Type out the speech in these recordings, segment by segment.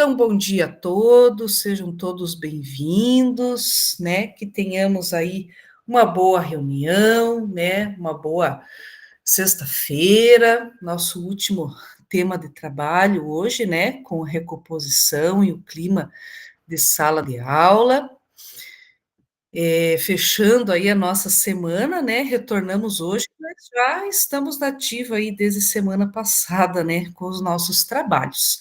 Então, bom dia a todos, sejam todos bem-vindos, né? Que tenhamos aí uma boa reunião, né? Uma boa sexta-feira, nosso último tema de trabalho hoje, né? Com a recomposição e o clima de sala de aula. Fechando aí a nossa semana, né? Retornamos hoje, mas já estamos na ativa aí desde semana passada, né? Com os nossos trabalhos.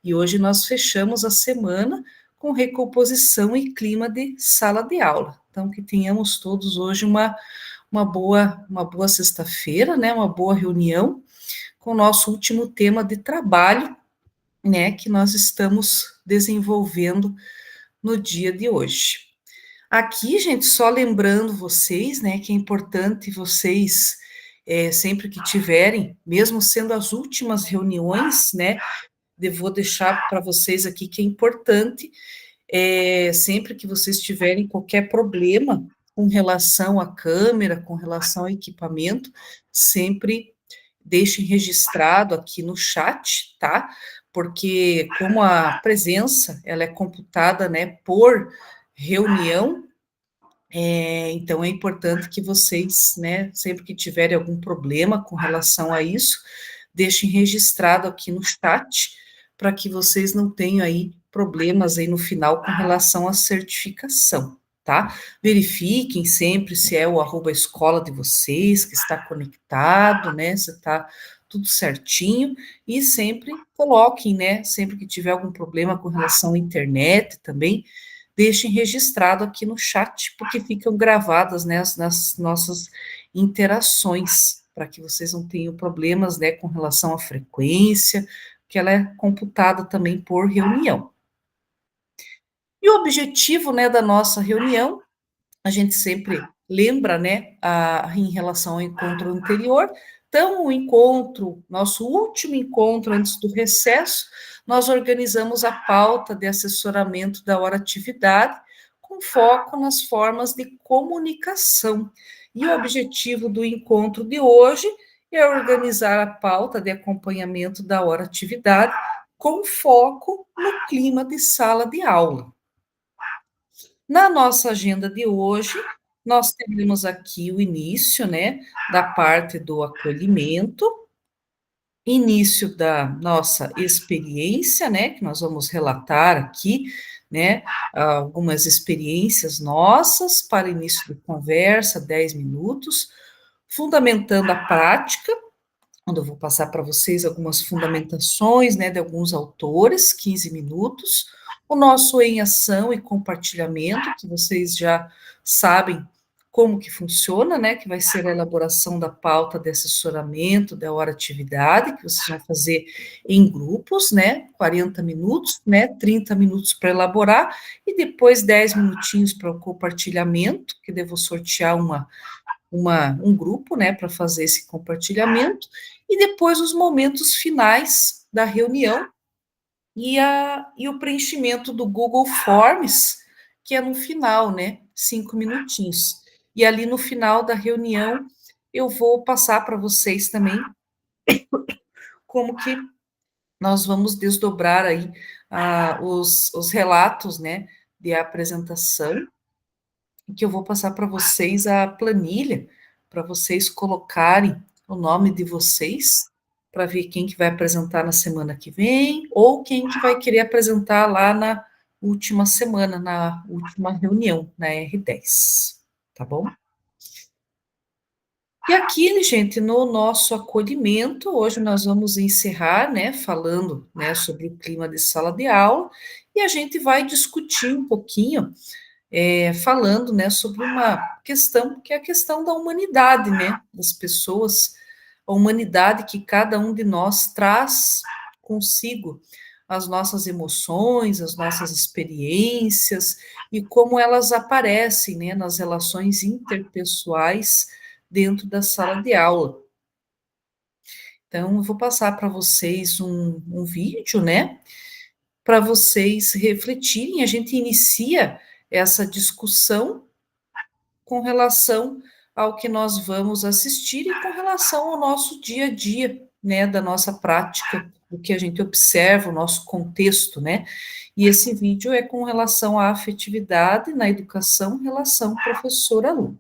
E hoje nós fechamos a semana com recomposição e clima de sala de aula. Então, que tenhamos todos hoje uma boa sexta-feira, né? Uma boa reunião com o nosso último tema de trabalho, né? Que nós estamos desenvolvendo no dia de hoje. Aqui, gente, só lembrando vocês, né, que é importante vocês, sempre que tiverem, mesmo sendo as últimas reuniões, né, vou deixar para vocês aqui que é importante, sempre que vocês tiverem qualquer problema com relação à câmera, com relação ao equipamento, sempre deixem registrado aqui no chat, tá? Porque como a presença, ela é computada, né, por reunião, então é importante que vocês, né, sempre que tiverem algum problema com relação a isso, deixem registrado aqui no chat, para que vocês não tenham aí problemas aí no final com relação à certificação, tá? Verifiquem sempre se é o @escola de vocês, que está conectado, né, se está tudo certinho, e sempre coloquem, né, sempre que tiver algum problema com relação à internet também, deixem registrado aqui no chat, porque ficam gravadas, né, nas nossas interações, para que vocês não tenham problemas, né, com relação à frequência, que ela é computada também por reunião. E o objetivo, né, da nossa reunião, a gente sempre lembra, né, em relação ao encontro anterior. Então, o encontro, nosso último encontro antes do recesso, nós organizamos a pauta de assessoramento da hora atividade, com foco nas formas de comunicação. E o objetivo do encontro de hoje é organizar a pauta de acompanhamento da hora atividade, com foco no clima de sala de aula. Na nossa agenda de hoje, nós teremos aqui o início, né, da parte do acolhimento, início da nossa experiência, né, que nós vamos relatar aqui, né, algumas experiências nossas para início de conversa, 10 minutos, fundamentando a prática, onde eu vou passar para vocês algumas fundamentações, né, de alguns autores, 15 minutos, o nosso em ação e compartilhamento, que vocês já sabem como que funciona, né, que vai ser a elaboração da pauta de assessoramento, da hora atividade, que vocês vão fazer em grupos, né, 40 minutos, né, 30 minutos para elaborar, e depois 10 minutinhos para o compartilhamento, que devo sortear um grupo, né, para fazer esse compartilhamento, e depois os momentos finais da reunião e o preenchimento do Google Forms, que é no final, né, 5 minutinhos. E ali no final da reunião, eu vou passar para vocês também como que nós vamos desdobrar aí os relatos, né, de apresentação, que eu vou passar para vocês a planilha, para vocês colocarem o nome de vocês, para ver quem que vai apresentar na semana que vem, ou quem que vai querer apresentar lá na última semana, na última reunião, na R10, tá bom? E aqui, gente, no nosso acolhimento, hoje nós vamos encerrar, né, falando, né, sobre o clima de sala de aula, e a gente vai discutir um pouquinho falando, né, sobre uma questão que é a questão da humanidade, né, das pessoas, a humanidade que cada um de nós traz consigo, as nossas emoções, as nossas experiências e como elas aparecem, né, nas relações interpessoais dentro da sala de aula. Então, eu vou passar para vocês um vídeo, né, para vocês refletirem. A gente inicia essa discussão com relação ao que nós vamos assistir e com relação ao nosso dia a dia, né, da nossa prática o que a gente observa, o nosso contexto, né? E esse vídeo é com relação à afetividade na educação, relação professor-aluno.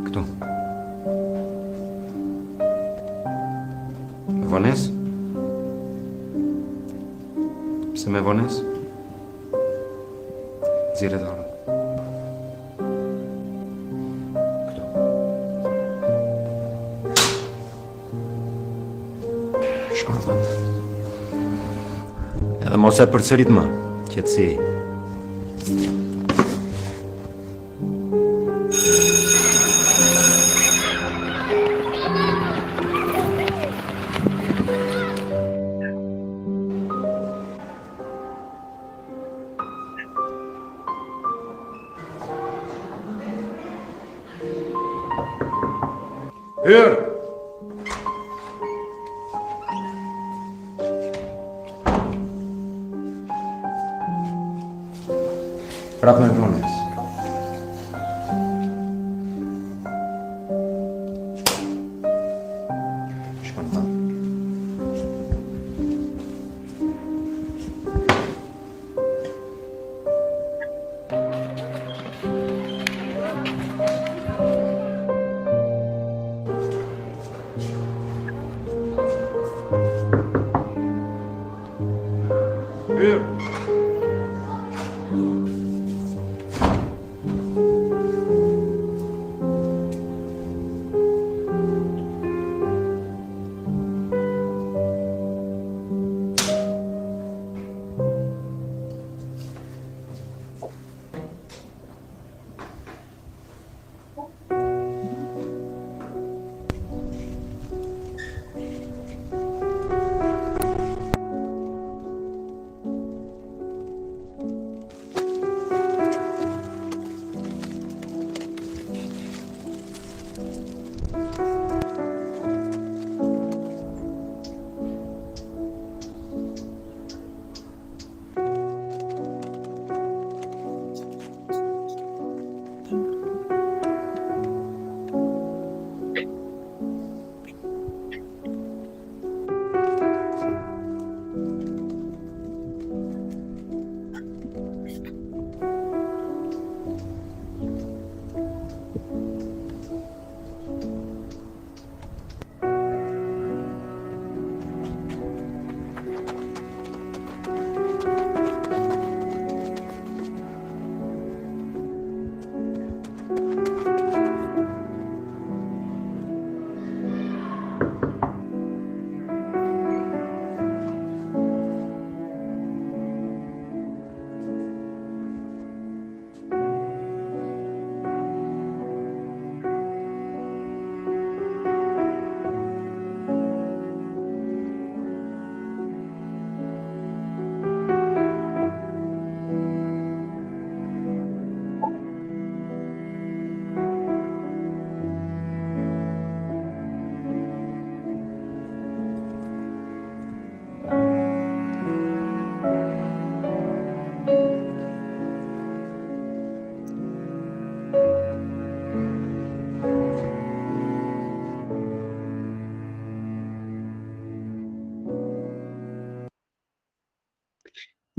Kdo? Vonez? Jsem Vonez? Zíredal. Kdo? Škorban. Moc părțărit-mă. Ce ții? Hör! Frate Vonez. Škorban. Hör!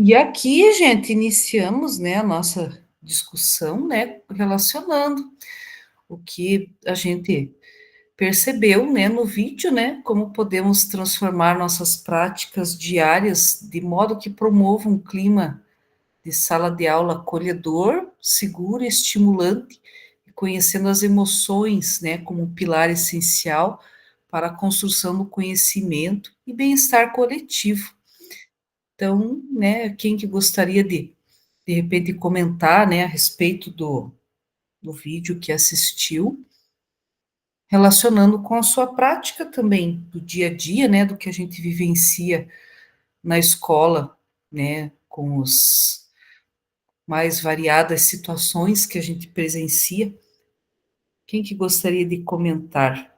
E aqui, gente, iniciamos, né, a nossa discussão, né, relacionando o que a gente percebeu, né, no vídeo, né, como podemos transformar nossas práticas diárias de modo que promova um clima de sala de aula acolhedor, seguro e estimulante, e conhecendo as emoções, né, como um pilar essencial para a construção do conhecimento e bem-estar coletivo. Então, né, quem que gostaria de repente, comentar, né, a respeito do vídeo que assistiu, relacionando com a sua prática também, do dia a dia, né, do que a gente vivencia na escola, né, com mais variadas situações que a gente presencia. Quem que gostaria de comentar,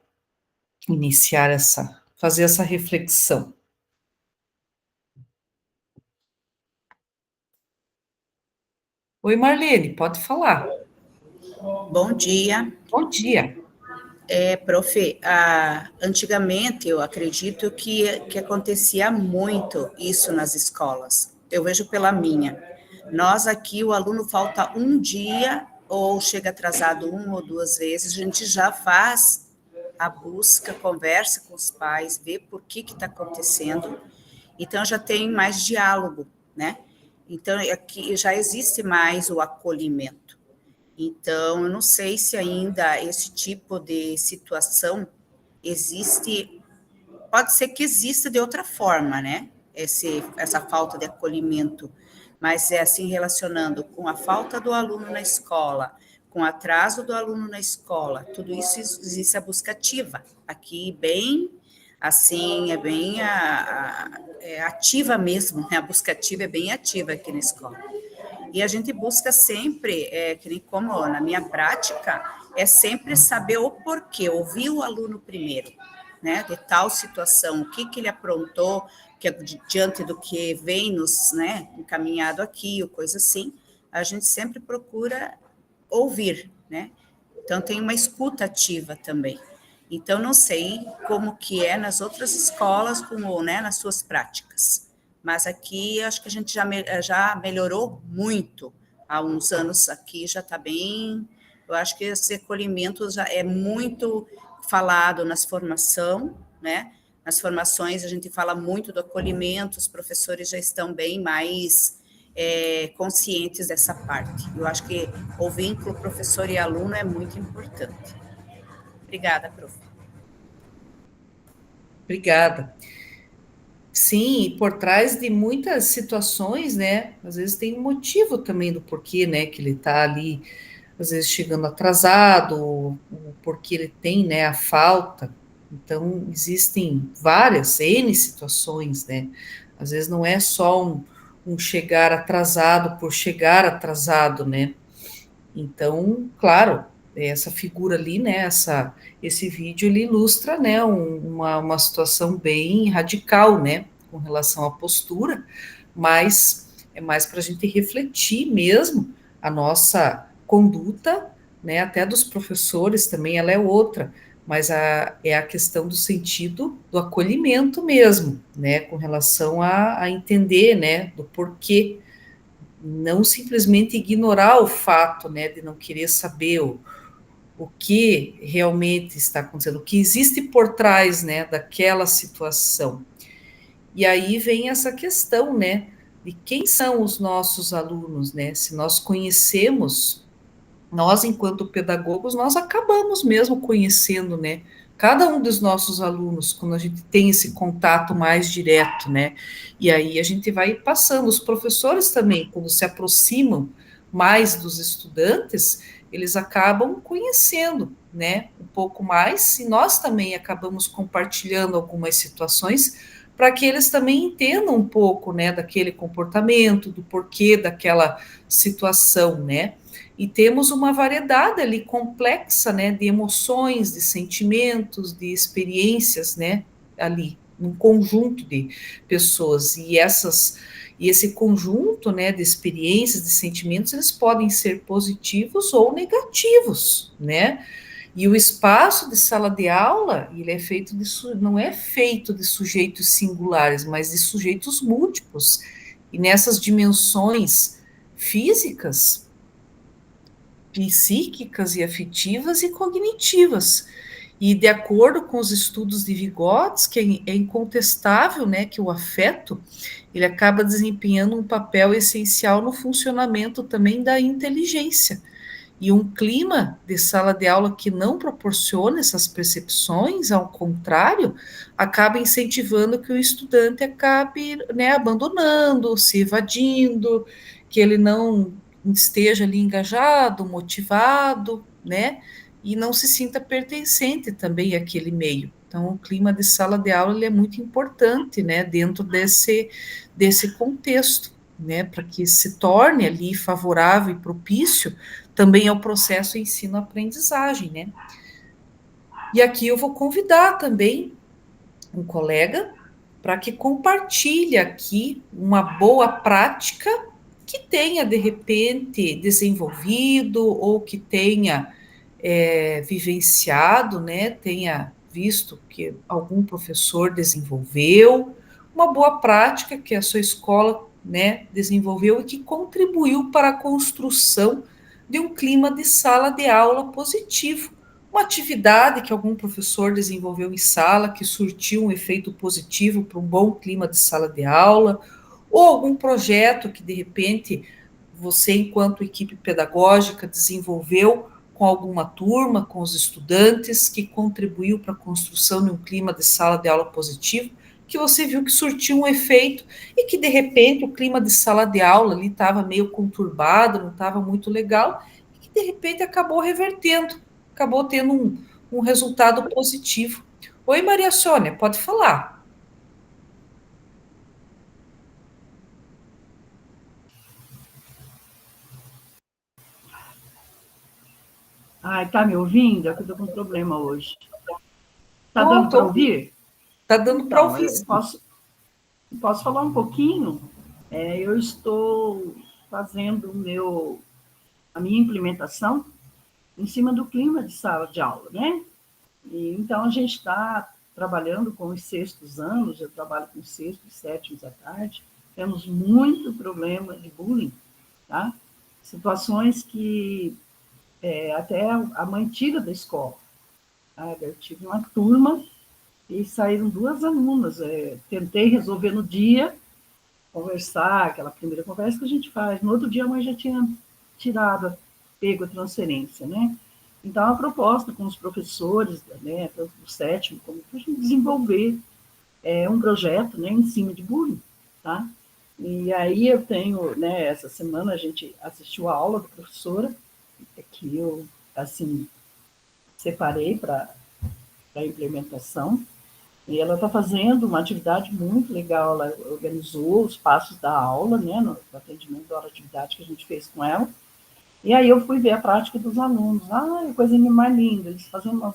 iniciar fazer essa reflexão? Oi, Marlene, pode falar. Bom dia. Bom dia. Prof, antigamente eu acredito que acontecia muito isso nas escolas. Eu vejo pela minha. Nós aqui, o aluno falta um dia ou chega atrasado 1 ou 2 vezes, a gente já faz a busca, conversa com os pais, vê por que está acontecendo. Então já tem mais diálogo, né? Então aqui já existe mais o acolhimento. Então, eu não sei se ainda esse tipo de situação existe, pode ser que exista de outra forma, né? Essa falta de acolhimento, mas é assim, relacionando com a falta do aluno na escola, com o atraso do aluno na escola, tudo isso existe a busca ativa. Aqui, bem, assim, é bem ativa mesmo, né? A busca ativa é bem ativa aqui na escola. E a gente busca sempre, que nem como na minha prática, é sempre saber o porquê, ouvir o aluno primeiro, né, de tal situação, o que ele aprontou, que diante do que vem nos, né, encaminhado aqui, ou coisa assim, a gente sempre procura ouvir, né, então tem uma escuta ativa também. Então, não sei como que é nas outras escolas, como, né, nas suas práticas. Mas aqui, acho que a gente já melhorou muito. Há uns anos aqui já está bem... Eu acho que esse acolhimento já é muito falado nas formação, né? Nas formações a gente fala muito do acolhimento, os professores já estão bem mais conscientes dessa parte. Eu acho que o vínculo professor e aluno é muito importante. Obrigada, prof. Obrigada. Sim, e por trás de muitas situações, né? Às vezes tem um motivo também do porquê, né? Que ele está ali, às vezes chegando atrasado, o porquê ele tem, né? A falta. Então, existem várias N situações, né? Às vezes não é só um chegar atrasado por chegar atrasado, né? Então, claro, essa figura ali, né, esse vídeo, ele ilustra, né, uma situação bem radical, né, com relação à postura, mas é mais para a gente refletir mesmo a nossa conduta, né, até dos professores também, ela é outra, mas é a questão do sentido do acolhimento mesmo, né, com relação a entender, né, do porquê, não simplesmente ignorar o fato, né, de não querer saber o que realmente está acontecendo, o que existe por trás, né, daquela situação. E aí vem essa questão, né, de quem são os nossos alunos, né, se nós conhecemos, nós, enquanto pedagogos, nós acabamos mesmo conhecendo, né, cada um dos nossos alunos, quando a gente tem esse contato mais direto, né, e aí a gente vai passando, os professores também, quando se aproximam mais dos estudantes, eles acabam conhecendo, né, um pouco mais, e nós também acabamos compartilhando algumas situações, para que eles também entendam um pouco, né, daquele comportamento, do porquê daquela situação, né, e temos uma variedade ali complexa, né, de emoções, de sentimentos, de experiências, né, ali, um conjunto de pessoas, e esse conjunto, né, de experiências, de sentimentos, eles podem ser positivos ou negativos, né, e o espaço de sala de aula, ele é feito não é feito de sujeitos singulares, mas de sujeitos múltiplos, e nessas dimensões físicas, psíquicas e afetivas e cognitivas. E de acordo com os estudos de Vygotsky, que é incontestável, né, que o afeto, ele acaba desempenhando um papel essencial no funcionamento também da inteligência. E um clima de sala de aula que não proporciona essas percepções, ao contrário, acaba incentivando que o estudante acabe, né, abandonando, se evadindo, que ele não esteja ali engajado, motivado, né, e não se sinta pertencente também àquele meio. Então, o clima de sala de aula ele é muito importante, né, dentro desse contexto. né, para que se torne ali favorável e propício também ao processo ensino-aprendizagem, né? E aqui eu vou convidar também um colega para que compartilhe aqui uma boa prática que tenha, de repente, desenvolvido ou que tenha vivenciado, né, tenha visto que algum professor desenvolveu, uma boa prática que a sua escola, né, desenvolveu e que contribuiu para a construção de um clima de sala de aula positivo, uma atividade que algum professor desenvolveu em sala, que surtiu um efeito positivo para um bom clima de sala de aula, ou algum projeto que, de repente, você, enquanto equipe pedagógica, desenvolveu com alguma turma, com os estudantes, que contribuiu para a construção de um clima de sala de aula positivo, que você viu que surtiu um efeito e que, de repente, o clima de sala de aula ali estava meio conturbado, não estava muito legal, e que, de repente, acabou revertendo, acabou tendo um resultado positivo. Oi, Maria Sônia, pode falar. Ai, tá me ouvindo? É que eu tô com problema hoje. Tá dando para Tô, ouvir? tá dando para Então, ouvir, eu sim. posso falar um pouquinho? Eu estou fazendo a minha implementação em cima do clima de sala de aula, né? Então, a gente está trabalhando com os sextos anos, eu trabalho com sextos e sétimos à tarde, temos muito problema de bullying, tá? Situações que até a mãe tira da escola. Tá? Eu tive uma turma e saíram duas alunas. Tentei resolver no dia, conversar, aquela primeira conversa que a gente faz. No outro dia a mãe já tinha tirado, pego a transferência, né? Então, a proposta com os professores, né, tanto do sétimo, como para a gente desenvolver um projeto, né, em cima de bullying, tá? E aí eu tenho, né, essa semana a gente assistiu a aula da professora, que eu, assim, separei para a implementação, e ela está fazendo uma atividade muito legal, ela organizou os passos da aula, né, no atendimento da atividade que a gente fez com ela, e aí eu fui ver a prática dos alunos. Ah, coisa mais linda, eles fazendo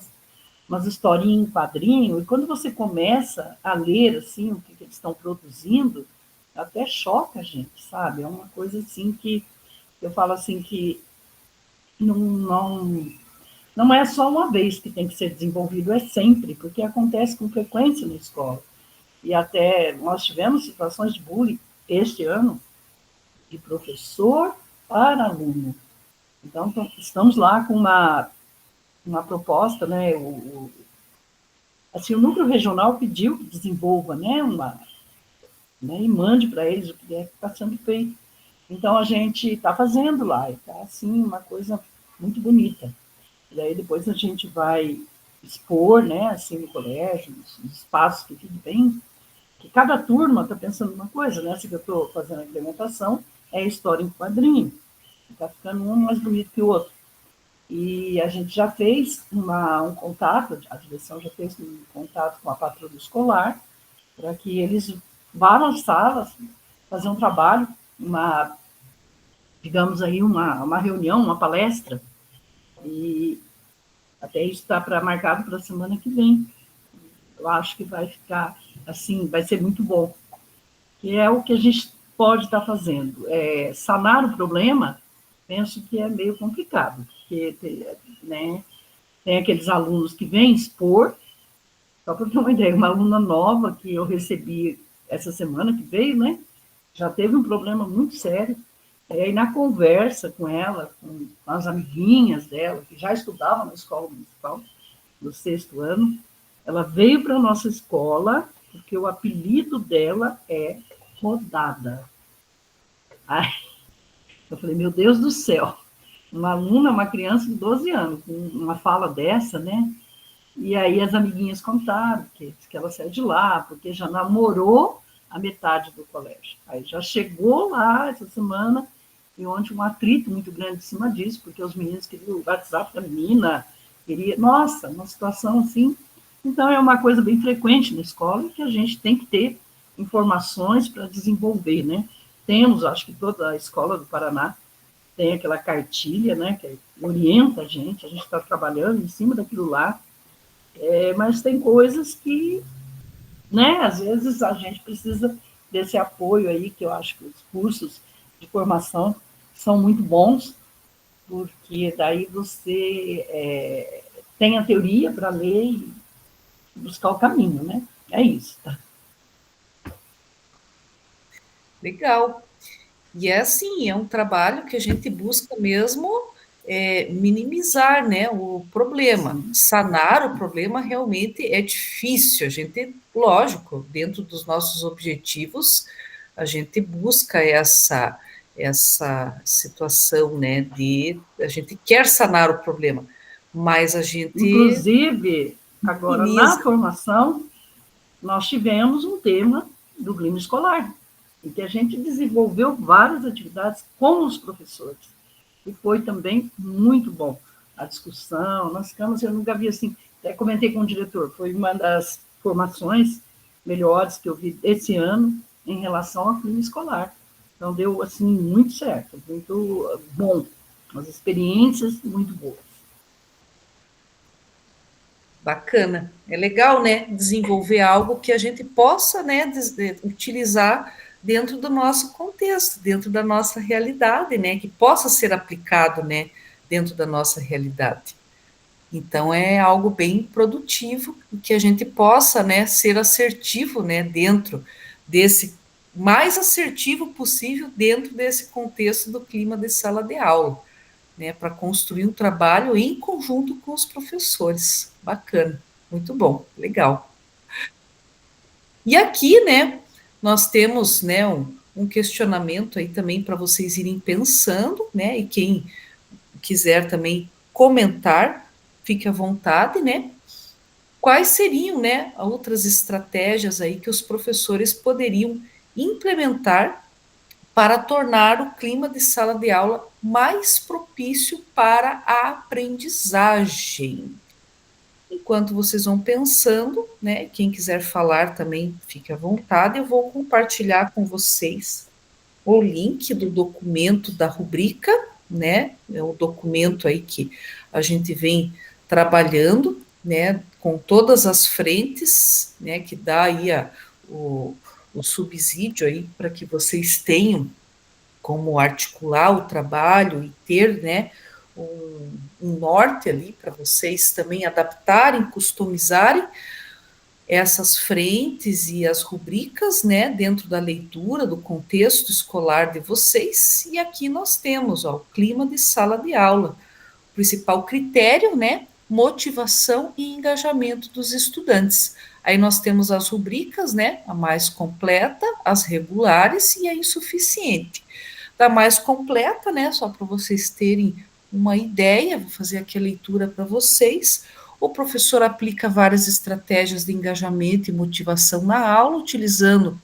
umas historinhas em quadrinho, e quando você começa a ler, assim, o que eles estão produzindo, até choca a gente, sabe? É uma coisa, assim, que eu falo, assim, que não é só uma vez que tem que ser desenvolvido, é sempre, porque acontece com frequência na escola. E até nós tivemos situações de bullying este ano, de professor para aluno. Então, estamos lá com uma proposta, né? Assim, o núcleo regional pediu que desenvolva, né, e mande para eles o que é que está sendo feito. Então, a gente está fazendo lá, e está, assim, uma coisa muito bonita. E aí, depois a gente vai expor, né, assim, no colégio, nos espaços que fique bem, que cada turma está pensando uma coisa, né, se eu estou fazendo a implementação, é história em quadrinho, está ficando um mais bonito que o outro. E a gente já fez um contato, a direção já fez um contato com a patrulha escolar, para que eles vá nas salas fazer um trabalho, digamos aí, uma reunião, uma palestra, e até isso está marcado para a semana que vem. Eu acho que vai ficar, assim, vai ser muito bom. Que é o que a gente pode estar fazendo. Sanar o problema, penso que é meio complicado, porque, né, tem aqueles alunos que vêm expor, só para ter uma ideia, uma aluna nova que eu recebi essa semana que veio, né, já teve um problema muito sério, e na conversa com ela, com as amiguinhas dela, que já estudavam na escola municipal, no sexto ano, ela veio para a nossa escola, porque o apelido dela é Rodada. Ai, eu falei, meu Deus do céu, uma aluna, uma criança de 12 anos, com uma fala dessa, né? E aí as amiguinhas contaram que ela saiu de lá, porque já namorou a metade do colégio. Aí já chegou lá essa semana, e ontem um atrito muito grande em cima disso, porque os meninos queriam o WhatsApp da menina, nossa, uma situação assim. Então, é uma coisa bem frequente na escola, que a gente tem que ter informações para desenvolver, né? temos, acho que toda a escola do Paraná tem aquela cartilha, né, que orienta a gente está trabalhando em cima daquilo lá, mas tem coisas que, né, às vezes a gente precisa desse apoio aí, que eu acho que os cursos de formação são muito bons, porque daí você tem a teoria para ler e buscar o caminho, né? É isso, tá? Legal. E é assim, é um trabalho que a gente busca mesmo minimizar, né, o problema. Sim. Sanar o problema realmente é difícil. A gente, lógico, dentro dos nossos objetivos, a gente busca essa situação, né, de a gente quer sanar o problema, mas a gente Inclusive, agora na minimiza. formação, nós tivemos um tema do clima escolar, em que a gente desenvolveu várias atividades com os professores, e foi também muito bom. A discussão, nós ficamos, eu nunca vi assim, até comentei com o diretor, foi uma das formações melhores que eu vi esse ano em relação ao clima escolar. Então, deu, assim, muito certo, muito bom, as experiências muito boas. Bacana. É legal, né, desenvolver algo que a gente possa, né, utilizar dentro do nosso contexto, dentro da nossa realidade, né, que possa ser aplicado, né, dentro da nossa realidade. Então é algo bem produtivo e que a gente possa, né, ser assertivo, né, dentro desse mais assertivo possível dentro desse contexto do clima de sala de aula, né, para construir um trabalho em conjunto com os professores. Bacana, muito bom, legal. E aqui, né, nós temos, né, um questionamento aí também para vocês irem pensando, né, e quem quiser também comentar, fique à vontade, né? Quais seriam, né, outras estratégias aí que os professores poderiam implementar para tornar o clima de sala de aula mais propício para a aprendizagem? Enquanto vocês vão pensando, né, quem quiser falar também fique à vontade, eu vou compartilhar com vocês o link do documento da rubrica, né, é o documento aí que a gente vem trabalhando, né, com todas as frentes, né, que dá aí o subsídio aí para que vocês tenham como articular o trabalho e ter, né, um norte ali para vocês também adaptarem, customizarem essas frentes e as rubricas, né, dentro da leitura, do contexto escolar de vocês. E aqui nós temos, ó, o clima de sala de aula. O principal critério, né, motivação e engajamento dos estudantes. Aí nós temos as rubricas, né, a mais completa, as regulares e a insuficiente. Da mais completa, né, só para vocês terem uma ideia, vou fazer aqui a leitura para vocês. O professor aplica várias estratégias de engajamento e motivação na aula, utilizando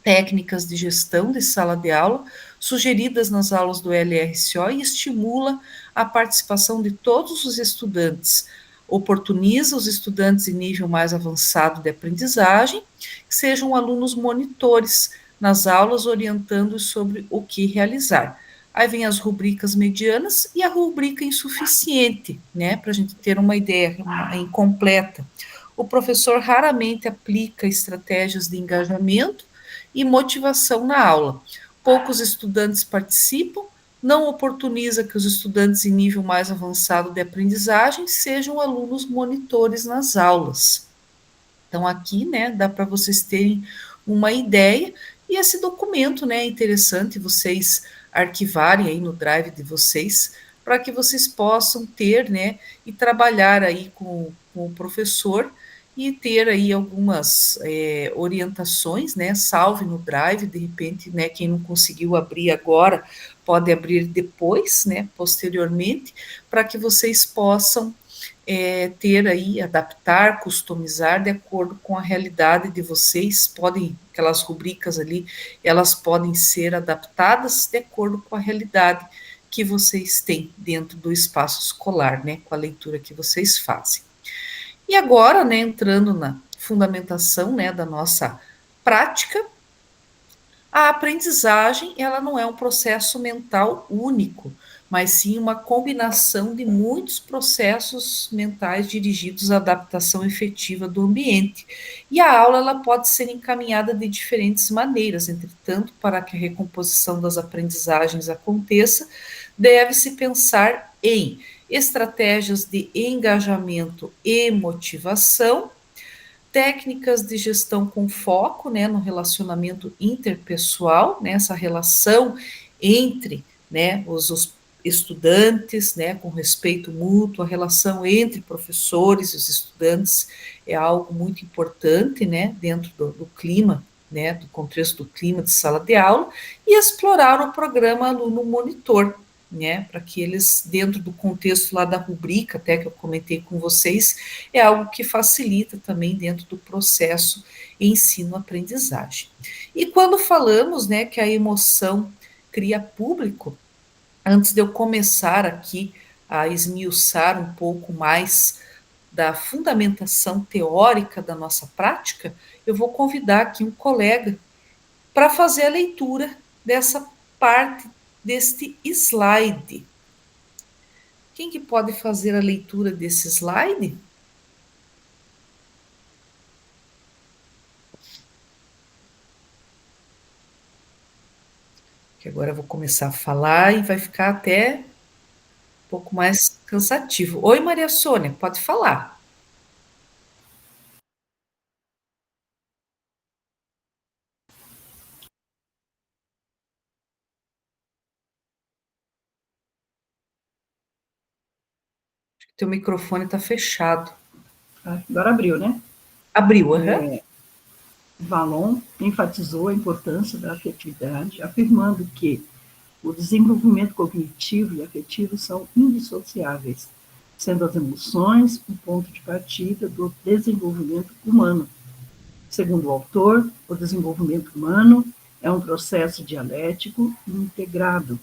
técnicas de gestão de sala de aula sugeridas nas aulas do LRCO e estimula a participação de todos os estudantes. Oportuniza os estudantes em nível mais avançado de aprendizagem, que sejam alunos monitores nas aulas, orientando sobre o que realizar. Aí vem as rubricas medianas e a rubrica insuficiente, né, para a gente ter uma ideia incompleta. O professor raramente aplica estratégias de engajamento e motivação na aula. Poucos estudantes participam, não oportuniza que os estudantes em nível mais avançado de aprendizagem sejam alunos monitores nas aulas. Então, aqui, né, dá para vocês terem uma ideia, e esse documento, né, é interessante vocês arquivarem aí no drive de vocês, para que vocês possam ter, né, e trabalhar aí com o professor, e ter aí algumas orientações, né, salve no drive, de repente, né, quem não conseguiu abrir agora, pode abrir depois, né, posteriormente, para que vocês possam ter aí, adaptar, customizar de acordo com a realidade de vocês, podem, aquelas rubricas ali, elas podem ser adaptadas de acordo com a realidade que vocês têm dentro do espaço escolar, né, com a leitura que vocês fazem. E agora, né, entrando na fundamentação, né, da nossa prática, A aprendizagem, ela não é um processo mental único, mas sim uma combinação de muitos processos mentais dirigidos à adaptação efetiva do ambiente. E a aula ela pode ser encaminhada de diferentes maneiras, entretanto, para que a recomposição das aprendizagens aconteça, deve-se pensar em estratégias de engajamento e motivação, técnicas de gestão com foco, né, no relacionamento interpessoal, né, essa relação entre, né, os estudantes, né, com respeito mútuo, a relação entre professores e os estudantes é algo muito importante, né, dentro do clima, né, do contexto do clima de sala de aula, e explorar o programa Aluno Monitor, né, para que eles, dentro do contexto lá da rubrica, até que eu comentei com vocês, é algo que facilita também dentro do processo ensino-aprendizagem. E quando falamos, né, que a emoção cria público, antes de eu começar aqui a esmiuçar um pouco mais da fundamentação teórica da nossa prática, eu vou convidar aqui um colega para fazer a leitura dessa parte deste slide. Quem que pode fazer a leitura desse slide? Que agora eu vou começar a falar e vai ficar até um pouco mais cansativo. Oi, Maria Sônia, pode falar. Teu microfone está fechado. Agora abriu, né? Abriu, aham. Vallon enfatizou a importância da afetividade, afirmando que o desenvolvimento cognitivo e afetivo são indissociáveis, sendo as emoções o ponto de partida do desenvolvimento humano. Segundo o autor, o desenvolvimento humano é um processo dialético e integrado,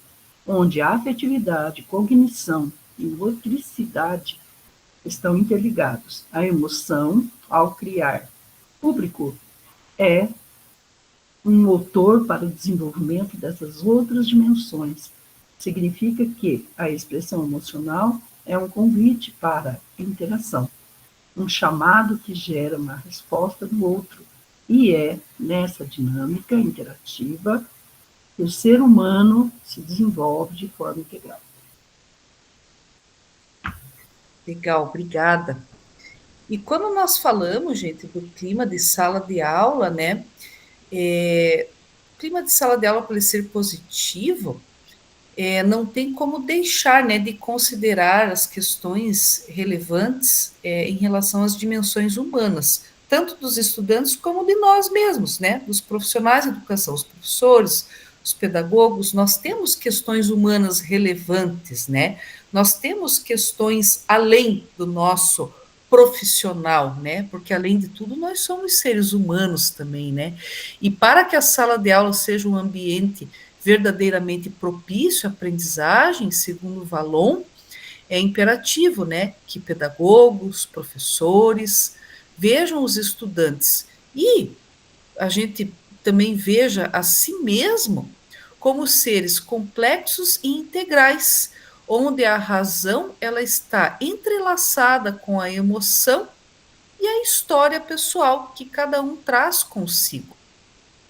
onde a afetividade, cognição e motricidade estão interligados. A emoção, ao criar público, é um motor para o desenvolvimento dessas outras dimensões. Significa que a expressão emocional é um convite para interação, um chamado que gera uma resposta do outro, e é nessa dinâmica interativa que o ser humano se desenvolve de forma integral. Legal, obrigada. E quando nós falamos, gente, do clima de sala de aula, né? O clima de sala de aula, para ele ser positivo, não tem como deixar, né, de considerar as questões relevantes em relação às dimensões humanas, tanto dos estudantes como de nós mesmos, né, dos profissionais de educação, os professores, os pedagogos. Nós temos questões humanas relevantes, né, nós temos questões além do nosso profissional, né, porque além de tudo nós somos seres humanos também, né, e para que a sala de aula seja um ambiente verdadeiramente propício à aprendizagem, segundo Vallon, é imperativo, né, que pedagogos, professores vejam os estudantes e a gente também veja a si mesmo como seres complexos e integrais, onde a razão ela está entrelaçada com a emoção e a história pessoal que cada um traz consigo.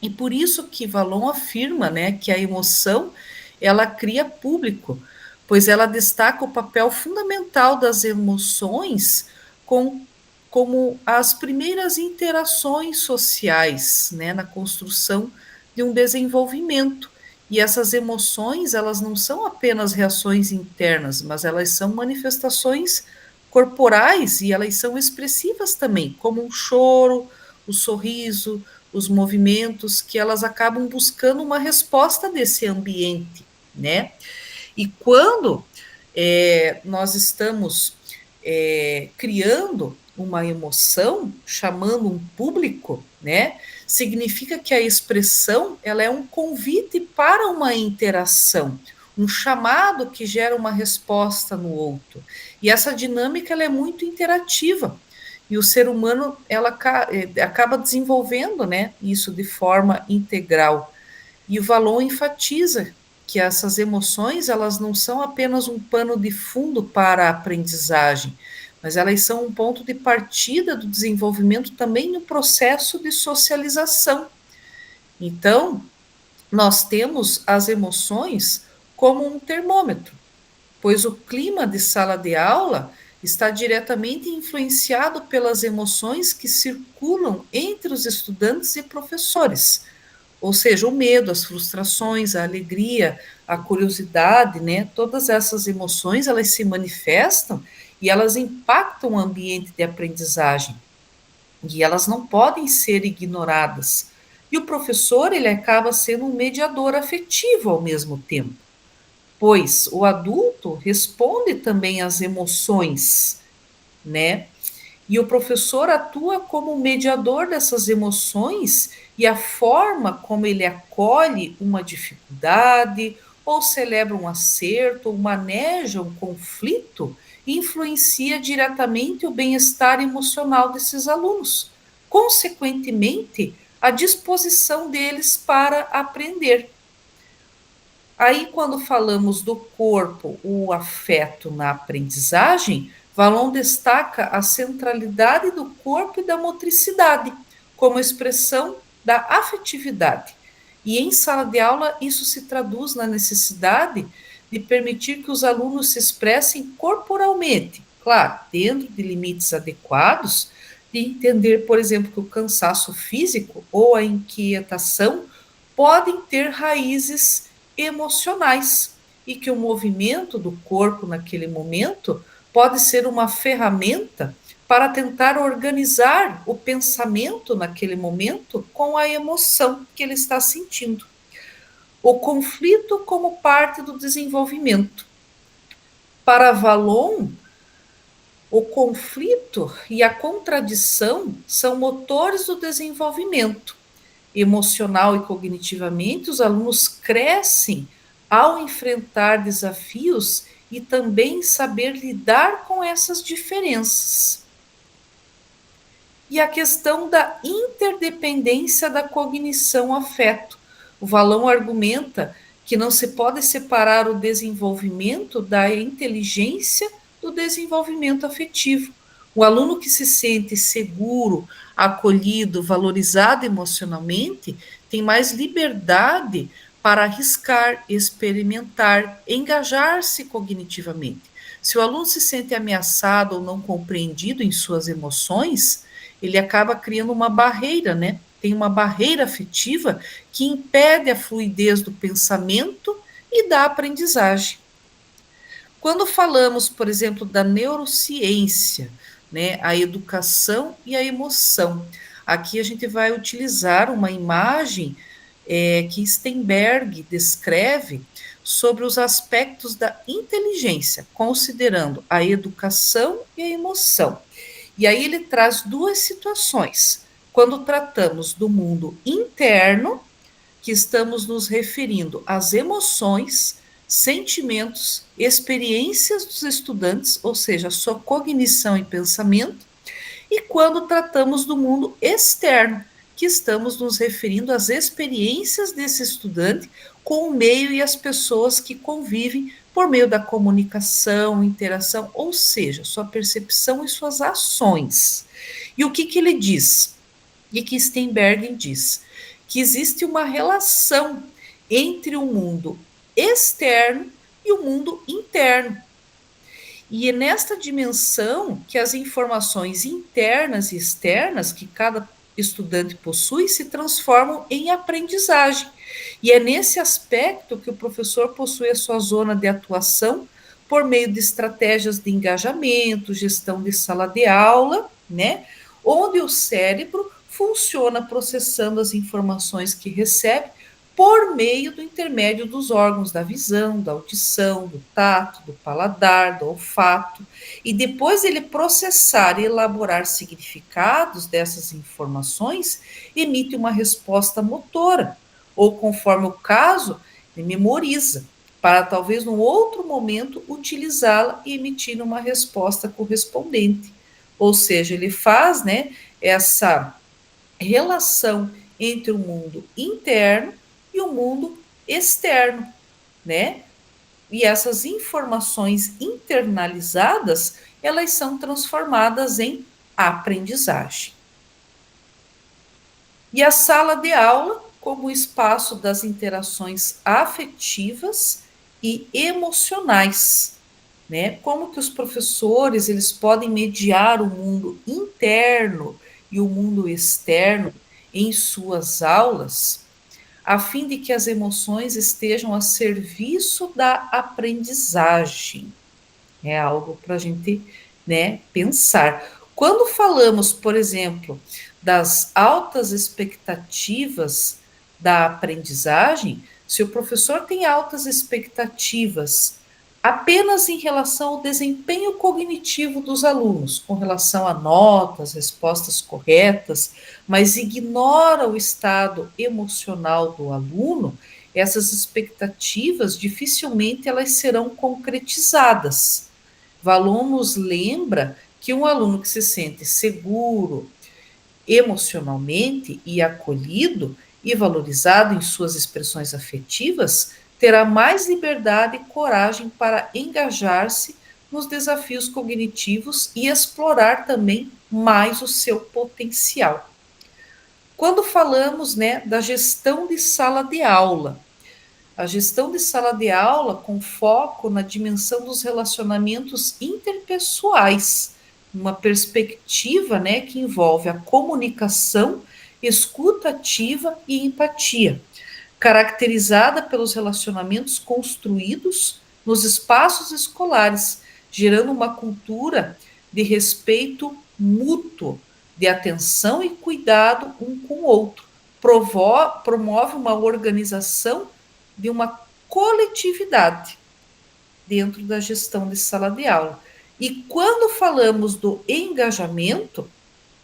E por isso que Vallon afirma, né, que a emoção ela cria público, pois ela destaca o papel fundamental das emoções como as primeiras interações sociais, né, na construção de um desenvolvimento. E essas emoções, elas não são apenas reações internas, mas elas são manifestações corporais e elas são expressivas também, como um choro, o sorriso, os movimentos, que elas acabam buscando uma resposta desse ambiente, né? E quando nós estamos criando uma emoção, chamando um público, né? Significa que a expressão ela é um convite para uma interação, um chamado que gera uma resposta no outro. E essa dinâmica ela é muito interativa. E o ser humano ela acaba desenvolvendo, né, isso de forma integral. E o Vallon enfatiza que essas emoções, elas não são apenas um pano de fundo para a aprendizagem, mas elas são um ponto de partida do desenvolvimento também no processo de socialização. Então, nós temos as emoções como um termômetro, pois o clima de sala de aula está diretamente influenciado pelas emoções que circulam entre os estudantes e professores. Ou seja, o medo, as frustrações, a alegria, a curiosidade, né? Todas essas emoções, elas se manifestam e elas impactam o ambiente de aprendizagem. E elas não podem ser ignoradas. E o professor, ele acaba sendo um mediador afetivo ao mesmo tempo, pois o adulto responde também às emoções, né? E o professor atua como mediador dessas emoções e a forma como ele acolhe uma dificuldade, ou celebra um acerto, ou maneja um conflito, influencia diretamente o bem-estar emocional desses alunos. Consequentemente, a disposição deles para aprender. Aí, quando falamos do corpo, o afeto na aprendizagem, Vallon destaca a centralidade do corpo e da motricidade, como expressão da afetividade. E em sala de aula, isso se traduz na necessidade de permitir que os alunos se expressem corporalmente, claro, dentro de limites adequados, de entender, por exemplo, que o cansaço físico ou a inquietação podem ter raízes emocionais e que o movimento do corpo naquele momento pode ser uma ferramenta para tentar organizar o pensamento naquele momento com a emoção que ele está sentindo. O conflito como parte do desenvolvimento. Para Vallon, o conflito e a contradição são motores do desenvolvimento emocional e cognitivamente. Os alunos crescem ao enfrentar desafios e também saber lidar com essas diferenças. E a questão da interdependência da cognição-afeto. O Vallon argumenta que não se pode separar o desenvolvimento da inteligência do desenvolvimento afetivo. O aluno que se sente seguro, acolhido, valorizado emocionalmente, tem mais liberdade para arriscar, experimentar, engajar-se cognitivamente. Se o aluno se sente ameaçado ou não compreendido em suas emoções, ele acaba criando uma barreira, né? Tem uma barreira afetiva que impede a fluidez do pensamento e da aprendizagem. Quando falamos, por exemplo, da neurociência, né, a educação e a emoção, aqui a gente vai utilizar uma imagem que Steinberg descreve sobre os aspectos da inteligência, considerando a educação e a emoção. E aí ele traz duas situações. Quando tratamos do mundo interno, que estamos nos referindo às emoções, sentimentos, experiências dos estudantes, ou seja, a sua cognição e pensamento, e quando tratamos do mundo externo, que estamos nos referindo às experiências desse estudante com o meio e as pessoas que convivem por meio da comunicação, interação, ou seja, sua percepção e suas ações. E o que ele diz? E que Steinberg diz? Que existe uma relação entre o mundo externo e o mundo interno. E é nesta dimensão que as informações internas e externas que cada estudante possui se transformam em aprendizagem. E é nesse aspecto que o professor possui a sua zona de atuação por meio de estratégias de engajamento, gestão de sala de aula, né? Onde o cérebro funciona processando as informações que recebe por meio do intermédio dos órgãos da visão, da audição, do tato, do paladar, do olfato, e depois ele processar e elaborar significados dessas informações, emite uma resposta motora, ou conforme o caso, ele memoriza, para talvez num outro momento utilizá-la e emitir uma resposta correspondente. Ou seja, ele faz, né, essa relação entre o mundo interno e o mundo externo, né? E essas informações internalizadas, elas são transformadas em aprendizagem. E a sala de aula como o espaço das interações afetivas e emocionais, né? Como que os professores, eles podem mediar o mundo interno e o mundo externo em suas aulas, a fim de que as emoções estejam a serviço da aprendizagem. É algo para a gente, né, pensar. Quando falamos, por exemplo, das altas expectativas da aprendizagem, se o professor tem altas expectativas apenas em relação ao desempenho cognitivo dos alunos, com relação a notas, respostas corretas, mas ignora o estado emocional do aluno, essas expectativas dificilmente elas serão concretizadas. Valon nos lembra que um aluno que se sente seguro emocionalmente e acolhido e valorizado em suas expressões afetivas terá mais liberdade e coragem para engajar-se nos desafios cognitivos e explorar também mais o seu potencial. Quando falamos, né, da gestão de sala de aula, a gestão de sala de aula com foco na dimensão dos relacionamentos interpessoais, uma perspectiva, né, que envolve a comunicação, escuta ativa e empatia, caracterizada pelos relacionamentos construídos nos espaços escolares, gerando uma cultura de respeito mútuo, de atenção e cuidado um com o outro, promove uma organização de uma coletividade dentro da gestão de sala de aula. E quando falamos do engajamento,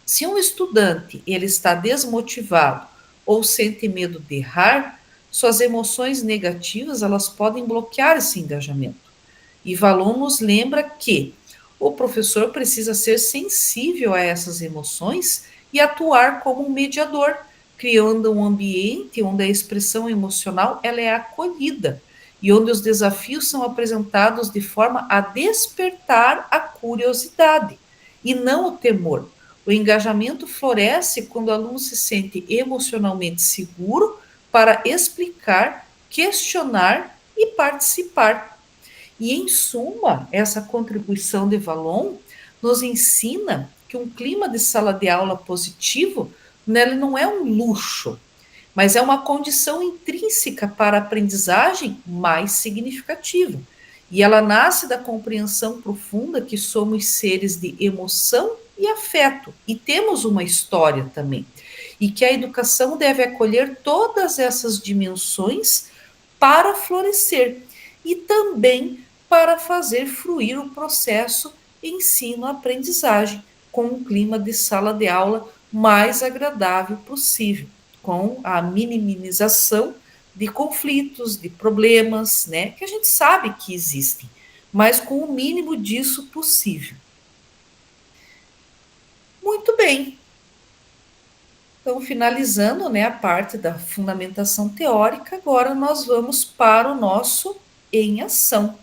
se um estudante ele está desmotivado ou sente medo de errar, suas emoções negativas elas podem bloquear esse engajamento. E Valon nos lembra que o professor precisa ser sensível a essas emoções e atuar como um mediador, criando um ambiente onde a expressão emocional ela é acolhida e onde os desafios são apresentados de forma a despertar a curiosidade e não o temor. O engajamento floresce quando o aluno se sente emocionalmente seguro para explicar, questionar e participar. E, em suma, essa contribuição de Valon nos ensina que um clima de sala de aula positivo, né, ele não é um luxo, mas é uma condição intrínseca para a aprendizagem mais significativa. E ela nasce da compreensão profunda que somos seres de emoção e afeto, e temos uma história também. E que a educação deve acolher todas essas dimensões para florescer e também para fazer fluir o processo ensino-aprendizagem com um clima de sala de aula mais agradável possível, com a minimização de conflitos, de problemas, né, que a gente sabe que existem, mas com o mínimo disso possível. Muito bem. Então, finalizando, né, a parte da fundamentação teórica, agora nós vamos para o nosso em ação.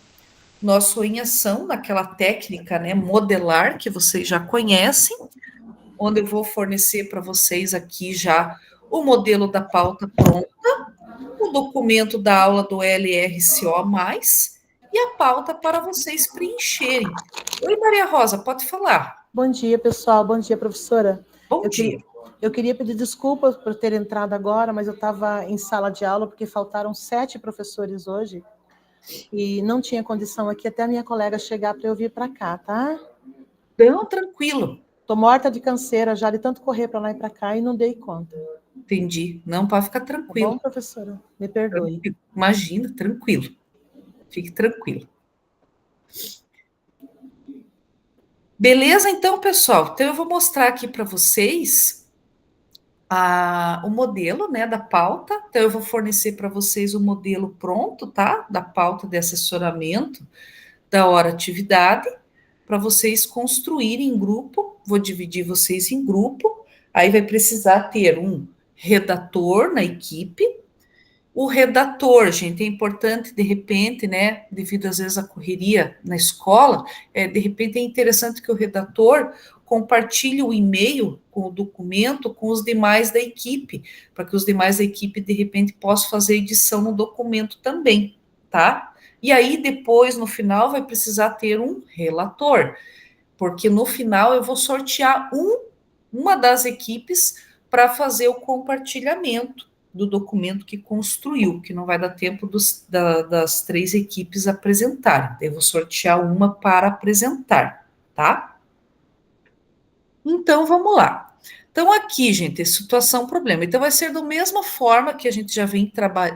Nosso em ação, naquela técnica, né, modelar, que vocês já conhecem, onde eu vou fornecer para vocês aqui já o modelo da pauta pronta, o documento da aula do LRCO+, e a pauta para vocês preencherem. Oi, Maria Rosa, pode falar. Bom dia, pessoal. Bom dia, professora. Bom dia. Eu queria pedir desculpas por ter entrado agora, mas eu estava em sala de aula porque faltaram 7 professores hoje e não tinha condição aqui até a minha colega chegar para eu vir para cá, tá? Não, tranquilo. Estou morta de canseira já de tanto correr para lá e para cá e não dei conta. Entendi. Não, pode ficar tranquilo. Tá bom, professora? Me perdoe. Tranquilo. Imagina, tranquilo. Fique tranquilo. Beleza, então, pessoal? Então, eu vou mostrar aqui para vocês o modelo, né, da pauta. Então, eu vou fornecer para vocês o modelo pronto, tá? Da pauta de assessoramento da hora atividade, para vocês construírem em grupo. Vou dividir vocês em grupo. Aí vai precisar ter um redator na equipe, O redator, gente, é importante, de repente, né, devido às vezes à correria na escola, de repente é interessante que o redator compartilhe o e-mail com o documento com os demais da equipe, para que os demais da equipe, de repente, possam fazer edição no documento também, tá? E aí, depois, no final, vai precisar ter um relator, porque no final eu vou sortear uma das equipes para fazer o compartilhamento do documento que construiu, que não vai dar tempo das 3 equipes apresentarem. Eu vou sortear uma para apresentar, tá? Então, vamos lá. Então, aqui, gente, situação, problema. Então, vai ser da mesma forma que a gente já vem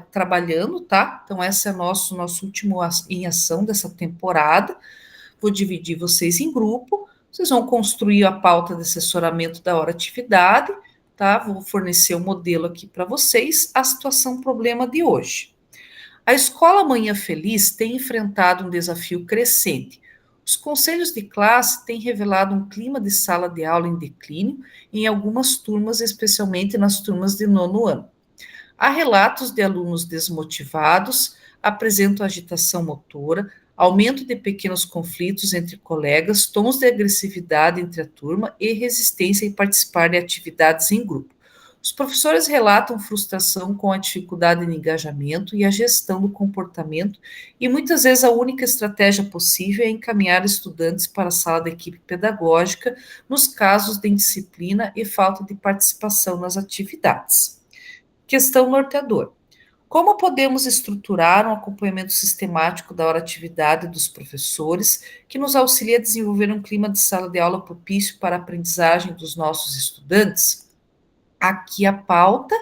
trabalhando, tá? Então, esse é nosso último em ação dessa temporada. Vou dividir vocês em grupo. Vocês vão construir a pauta de assessoramento da hora atividade, tá? Vou fornecer o modelo aqui para vocês, a situação, problema de hoje. A Escola Manhã Feliz tem enfrentado um desafio crescente. Os conselhos de classe têm revelado um clima de sala de aula em declínio em algumas turmas, especialmente nas turmas de 9º ano. Há relatos de alunos desmotivados, apresentam agitação motora, aumento de pequenos conflitos entre colegas, tons de agressividade entre a turma e resistência em participar de atividades em grupo. Os professores relatam frustração com a dificuldade de engajamento e a gestão do comportamento, e muitas vezes a única estratégia possível é encaminhar estudantes para a sala da equipe pedagógica nos casos de indisciplina e falta de participação nas atividades. Questão norteadora. Como podemos estruturar um acompanhamento sistemático da hora-atividade dos professores que nos auxilie a desenvolver um clima de sala de aula propício para a aprendizagem dos nossos estudantes? Aqui a pauta,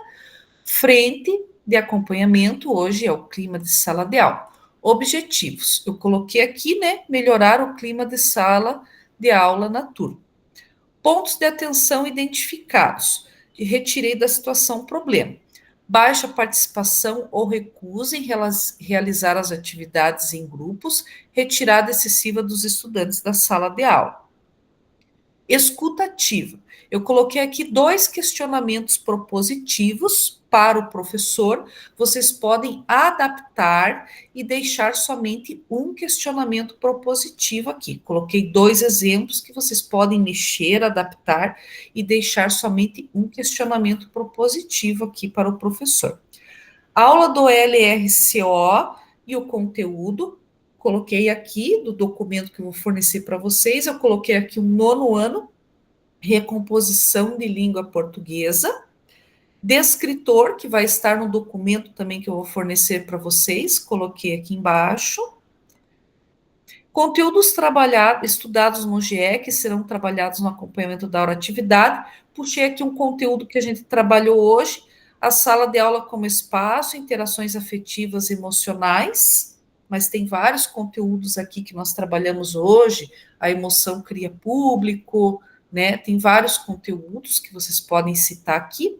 frente de acompanhamento, hoje é o clima de sala de aula. Objetivos, eu coloquei aqui, né, melhorar o clima de sala de aula na turma. Pontos de atenção identificados, e retirei da situação problema. Baixa participação ou recusa em realizar as atividades em grupos, retirada excessiva dos estudantes da sala de aula. Escuta ativa. Eu coloquei aqui 2 questionamentos propositivos para o professor. Vocês podem adaptar e deixar somente um questionamento propositivo aqui. Coloquei 2 exemplos que vocês podem mexer, adaptar e deixar somente um questionamento propositivo aqui para o professor. Aula do LRCO e o conteúdo. Coloquei aqui do documento que eu vou fornecer para vocês. Eu coloquei aqui o 9º ano. Recomposição de língua portuguesa, descritor, que vai estar no documento também que eu vou fornecer para vocês, coloquei aqui embaixo. Conteúdos estudados no GE, que serão trabalhados no acompanhamento da hora-atividade. Puxei aqui um conteúdo que a gente trabalhou hoje, a sala de aula como espaço, interações afetivas e emocionais, mas tem vários conteúdos aqui que nós trabalhamos hoje, a emoção cria público, né? Tem vários conteúdos que vocês podem citar aqui.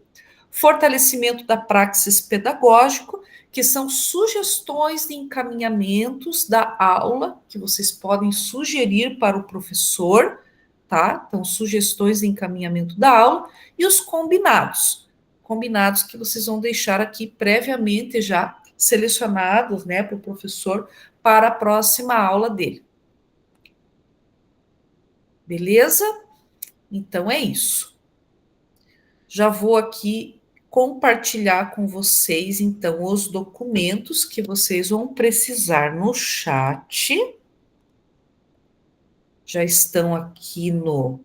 Fortalecimento da praxis pedagógico, que são sugestões de encaminhamentos da aula que vocês podem sugerir para o professor, tá? Então, sugestões de encaminhamento da aula e os combinados. Combinados que vocês vão deixar aqui previamente já selecionados, né, para o professor para a próxima aula dele. Beleza? Então, é isso. Já vou aqui compartilhar com vocês, então, os documentos que vocês vão precisar no chat. Já estão aqui no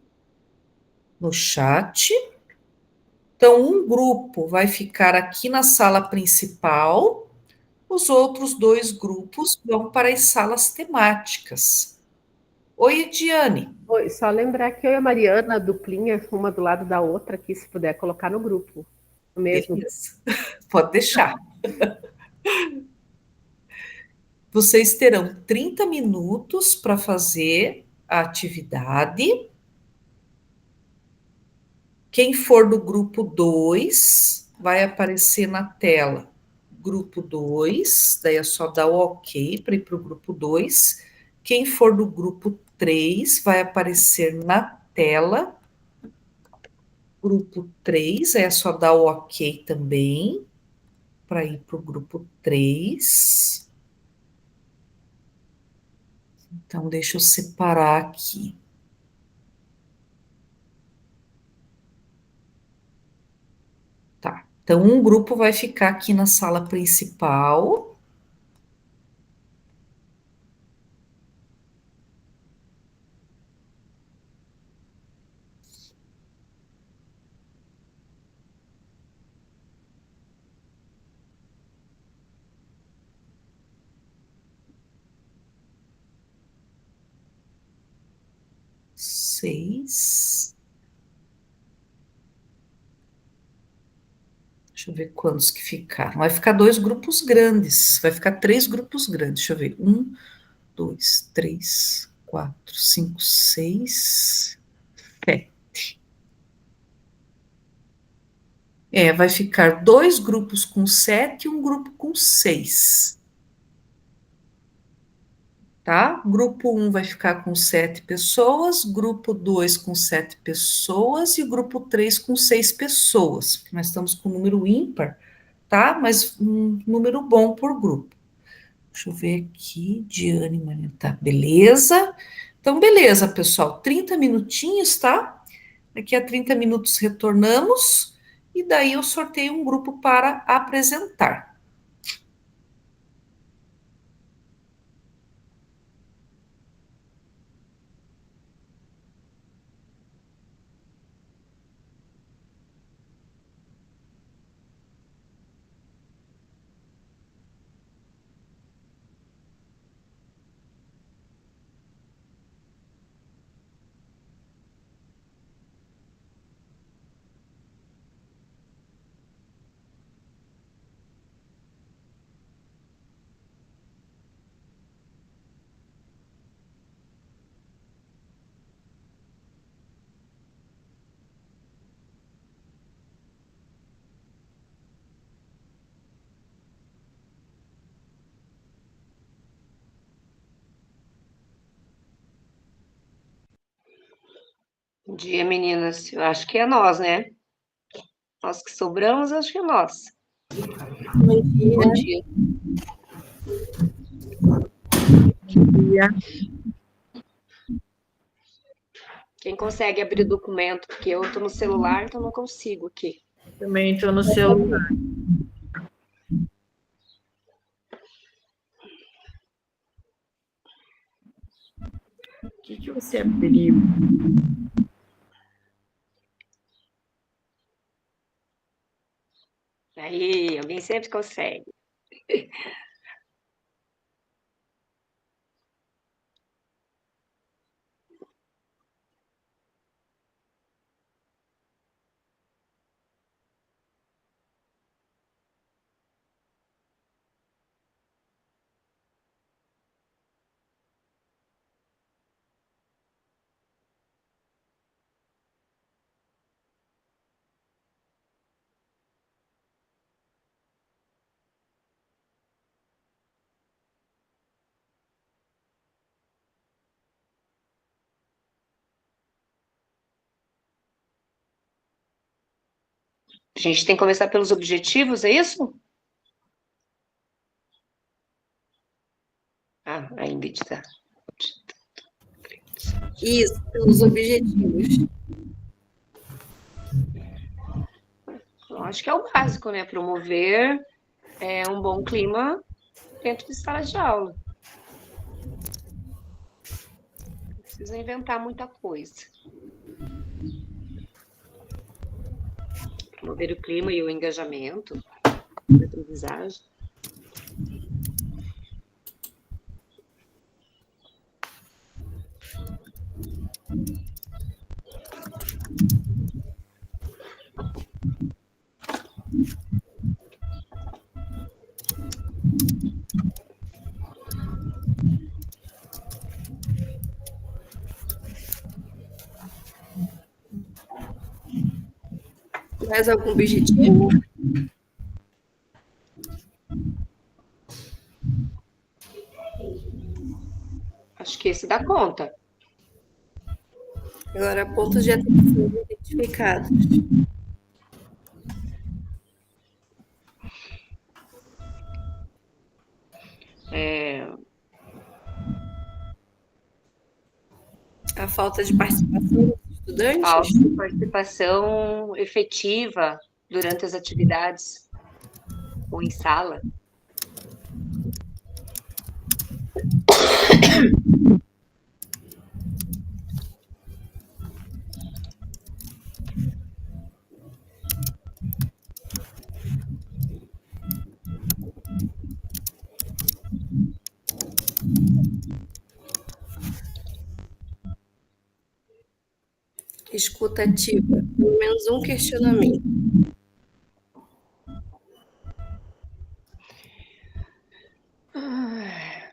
chat. Então, um grupo vai ficar aqui na sala principal, os outros 2 grupos vão para as salas temáticas. Oi, Ediane. Oi, só lembrar que eu e a Mariana, duplinha, uma do lado da outra aqui, se puder colocar no grupo. No mesmo. Beleza. Pode deixar. Vocês terão 30 minutos para fazer a atividade. Quem for do grupo 2, vai aparecer na tela grupo 2, daí é só dar o OK para ir para o grupo 2. Quem for do grupo 3, vai aparecer na tela grupo 3, é só dar o OK também. para ir para o grupo 3. Então, deixa eu separar aqui. Tá. Então, um grupo vai ficar aqui na sala principal. Seis. Deixa eu ver quantos que ficaram. Vai ficar 2 grupos grandes. Vai ficar 3 grupos grandes. Deixa eu ver. 1, 2, 3, 4, 5, 6, 7. Vai ficar 2 grupos com 7 e um grupo com 6. Tá? Grupo 1 vai ficar com 7 pessoas, grupo 2 com 7 pessoas e grupo 3 com 6 pessoas, porque nós estamos com um número ímpar, tá? Mas um número bom por grupo. Deixa eu ver aqui, Diane, Maria, tá, beleza? Então, beleza, pessoal, 30 minutinhos, tá? Daqui a 30 minutos retornamos, e daí eu sorteio um grupo para apresentar. Bom dia, meninas. Eu acho que é nós, né? Nós que sobramos, acho que é nós. Bom dia. Bom dia. Bom dia. Quem consegue abrir o documento? Porque eu estou no celular, então não consigo aqui. Também estou no celular. O que você abriu? Aí, alguém sempre consegue. A gente tem que começar pelos objetivos, é isso? Ah, a Ingrid tá. Isso, pelos objetivos. Eu acho que é o básico, né? Promover um bom clima dentro de sala de aula. Não precisa inventar muita coisa. Promover o clima e o engajamento, a aprendizagem. Mais algum objetivo? Acho que esse dá conta. Agora, pontos de atenção identificados. A falta de participação dos estudantes? Falta de participação efetiva durante as atividades ou em sala. Escuta ativa, pelo menos um questionamento.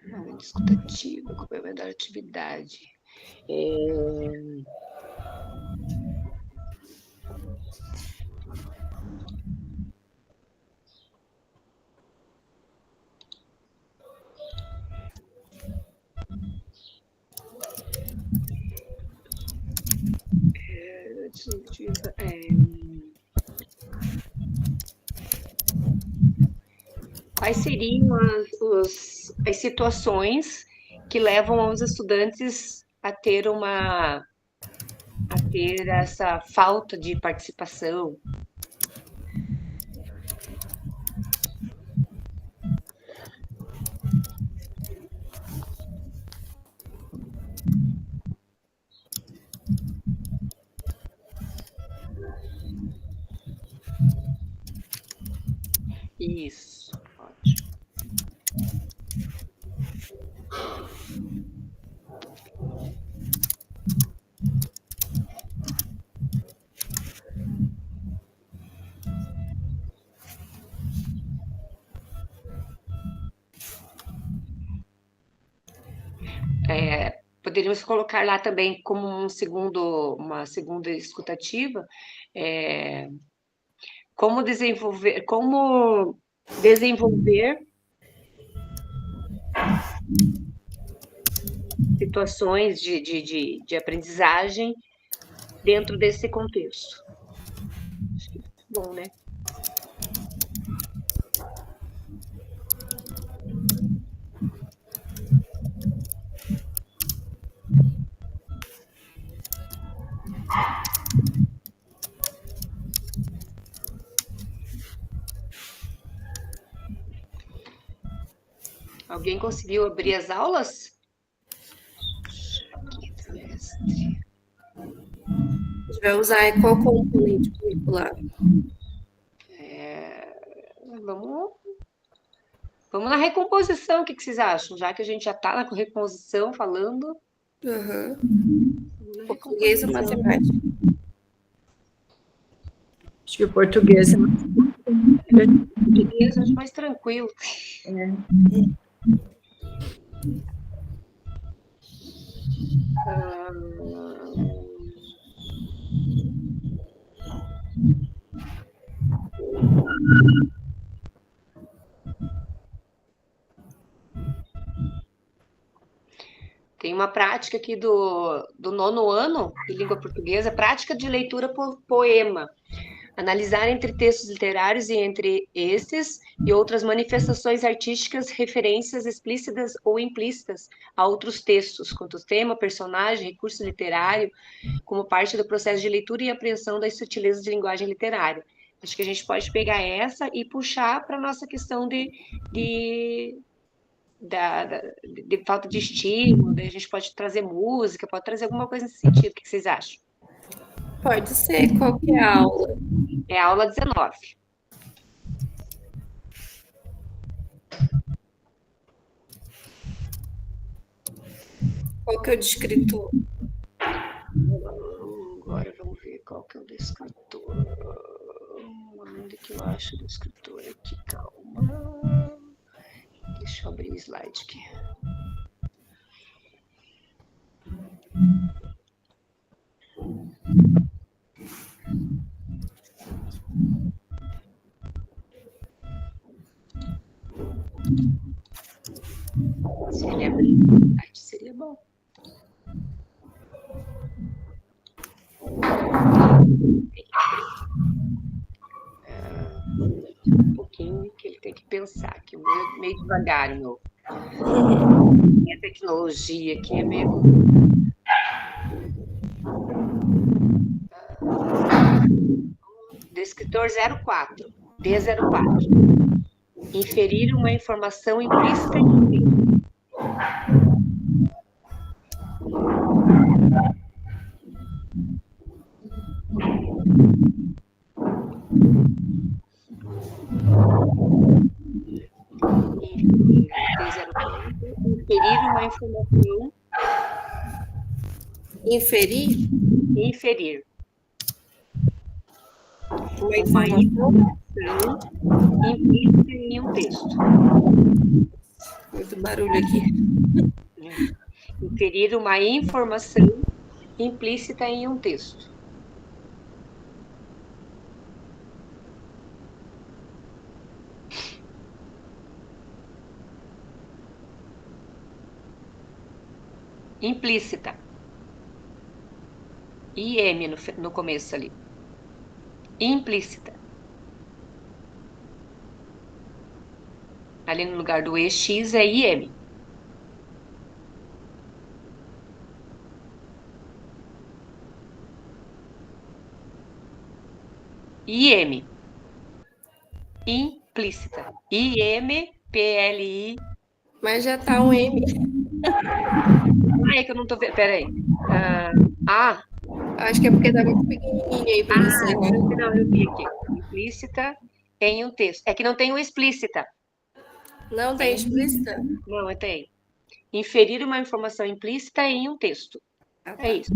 Não, escuta ativa, como é a melhor atividade? Quais seriam as situações que levam os estudantes a ter essa falta de participação? Isso, ótimo. Poderíamos colocar lá também como uma segunda escutativa, como desenvolver situações de aprendizagem dentro desse contexto. Acho que é bom, né? Alguém conseguiu abrir as aulas? A gente vai usar qual componente curricular? Vamos na recomposição, o que vocês acham? Já que a gente já está na recomposição falando. Português ou matemática? Acho que o português é mais tranquilo. Português acho mais tranquilo. Tem uma prática aqui do 9º ano de língua portuguesa, prática de leitura por poema. Analisar entre textos literários e entre estes e outras manifestações artísticas, referências explícitas ou implícitas a outros textos, quanto tema, personagem, recurso literário, como parte do processo de leitura e apreensão das sutilezas de linguagem literária. Acho que a gente pode pegar essa e puxar para a nossa questão de falta de estímulo, daí a gente pode trazer música, pode trazer alguma coisa nesse sentido. O que vocês acham? Pode ser. Qual que é a aula? É a aula 19. Qual que é o descritor? Agora vamos ver qual que é o descritor. Onde que eu acho o descritor aqui? Calma. Deixa eu abrir o slide aqui. Se ele abrir o slide, seria bom. Um pouquinho que ele tem que pensar, que o meu é meio devagar, meu. A tecnologia aqui é meio... Descritor 04, D04. Inferir uma informação implícita em um texto. Inferir uma informação. Inferir? Inferir. Uma informação? Implícita em um texto. Muito barulho aqui. Inferir uma informação implícita em um texto. Implícita. IM no começo ali. Implícita. Ali no lugar do EX é IM. IM. Implícita. IM, PLI. Mas já tá um M. Ah, é que eu não tô vendo. Peraí. Acho que é porque tá muito pequenininho aí pra você, né? Não, eu vi aqui. Implícita em um texto. É que não tem o explícita. Não tem explícita? Não, tem. Inferir uma informação implícita em um texto. Ah, tá. É isso.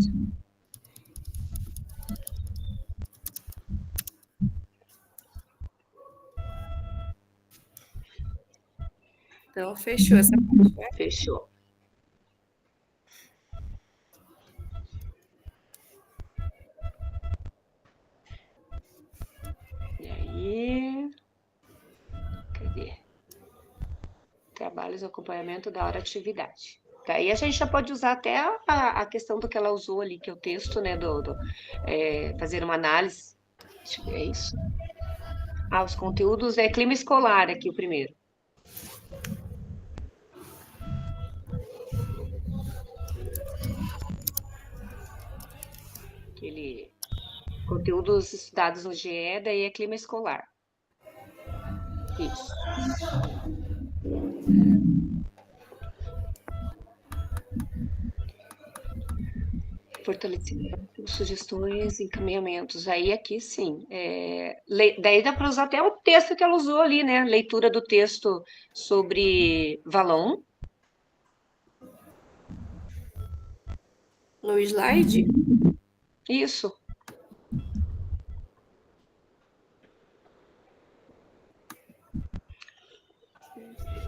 Então, fechou essa parte, né? Fechou. E aí... Cadê? Trabalhos, acompanhamento da hora atividade. Daí a gente já pode usar até a questão do que ela usou ali, que é o texto, né? Fazer uma análise. Acho que é isso. Os conteúdos é clima escolar aqui o primeiro. Aquele conteúdos estudados no GE, daí é clima escolar. Isso. Fortalecimento, sugestões, encaminhamentos. Aí aqui sim. Daí dá para usar até o texto que ela usou ali, né? Leitura do texto sobre Vallon. No slide? Isso.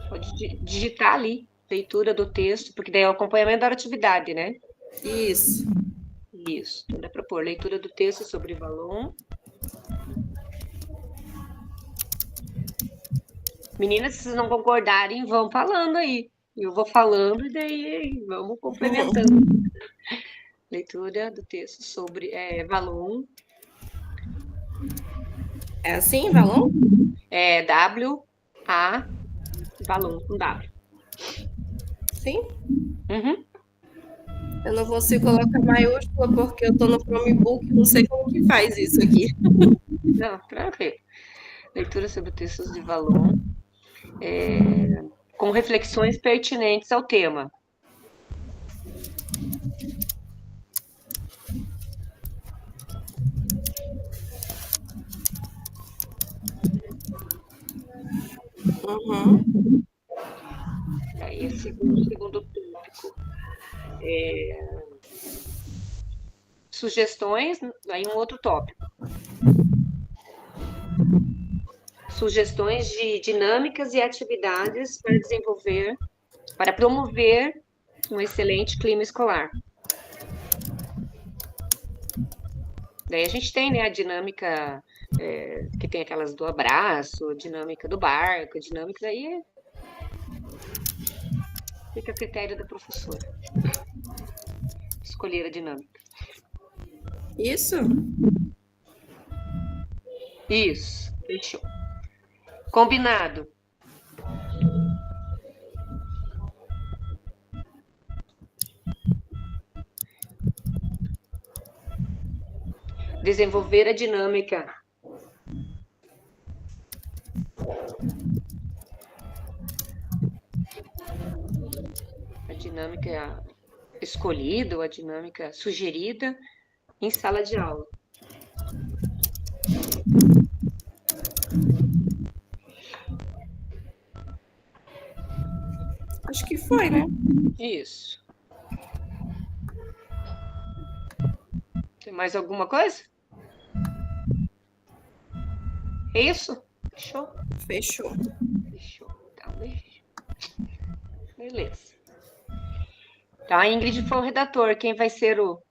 Pode digitar ali, leitura do texto, porque daí é o acompanhamento da atividade, né? Isso. Isso. Então dá para pôr leitura do texto sobre Vallon. Meninas, se vocês não concordarem, vão falando aí. Eu vou falando e daí vamos complementando. Leitura do texto sobre Vallon. É assim, Vallon? É W-A, Vallon, com W. Sim? Uhum. Eu não consigo colocar maiúscula porque eu tô no Chromebook, não sei como que faz isso aqui. Não, tranquilo. Leitura sobre textos de Vallon, com reflexões pertinentes ao tema. Uhum. Aí, segundo tópico. Sugestões, aí um outro tópico. Sugestões de dinâmicas e atividades para promover um excelente clima escolar. Daí a gente tem, né, a dinâmica que tem aquelas do abraço, dinâmica do barco, dinâmica daí fica a critério da professora escolher a dinâmica. Isso? Isso, fechou. Combinado. desenvolver a dinâmica. A dinâmica escolhida ou a dinâmica sugerida em sala de aula. Acho que foi, né? Isso. Tem mais alguma coisa? É isso? Fechou? Fechou. Fechou. Então, beleza. Então, a Ingrid foi o redator. Quem vai ser o...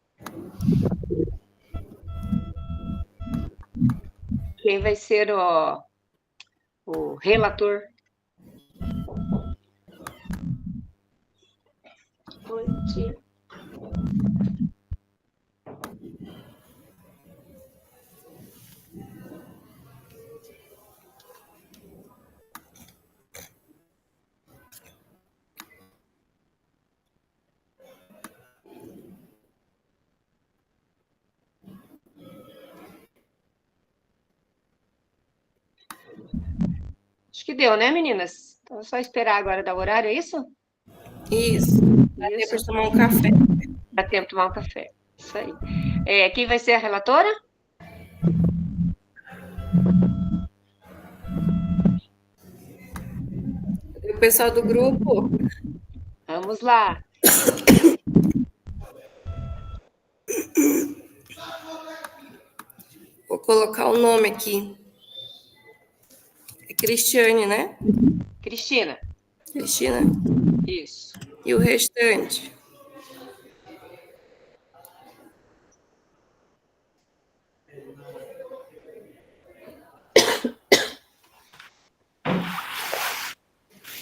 Quem vai ser o relator? Noite. Acho que deu, né, meninas? Então é só esperar agora dar o horário, é isso? Isso. Dá tempo de tomar um café. Dá tempo de tomar um café. Isso aí. Quem vai ser a relatora? O pessoal do grupo. Vamos lá. Vou colocar o nome aqui. É Cristiane, né? Cristina. Cristina. Isso. E o restante?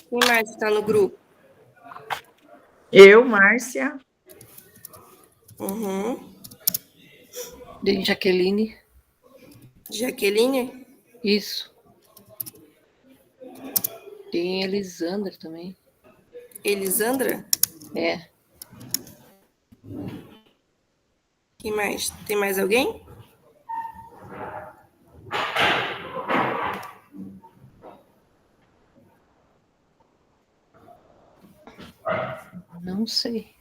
Quem mais está no grupo? Eu, Márcia. Uhum. Tem Jaqueline. Jaqueline? Isso. Tem Elisandra também. Elisandra? É. Quem mais? Tem mais alguém? Não sei.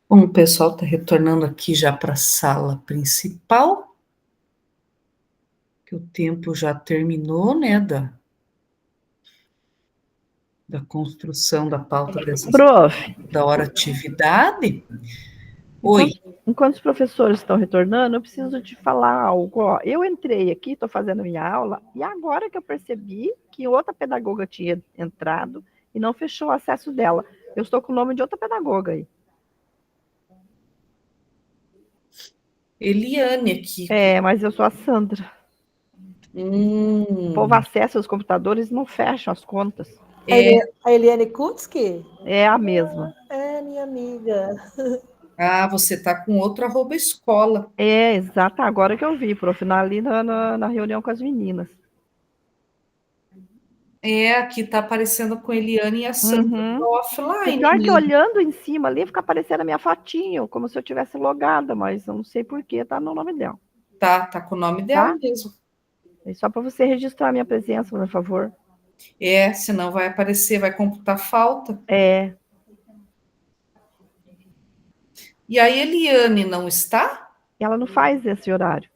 Bom, o pessoal está retornando aqui já para a sala principal, que o tempo já terminou, né, da construção da pauta Prof, da hora atividade. Oi. Enquanto os professores estão retornando, eu preciso te falar algo. Ó, eu entrei aqui, estou fazendo minha aula, e agora que eu percebi que outra pedagoga tinha entrado e não fechou o acesso dela. Eu estou com o nome de outra pedagoga aí. Eliane aqui. É, mas eu sou a Sandra. O povo acessa os computadores e não fecham as contas. A Eliane Kutzki? É a mesma. É, minha amiga. Ah, você está com outro @escola. É, exato, agora que eu vi, prof, ali na reunião com as meninas. É, aqui está aparecendo com Eliane e a Sandra offline. O pior é que olhando em cima ali, fica aparecendo a minha fotinho, como se eu tivesse logada, mas eu não sei porquê, tá no nome dela. Tá com o nome dela mesmo. É só para você registrar a minha presença, por favor. É, senão vai aparecer, vai computar falta. É. E a Eliane não está? Ela não faz esse horário.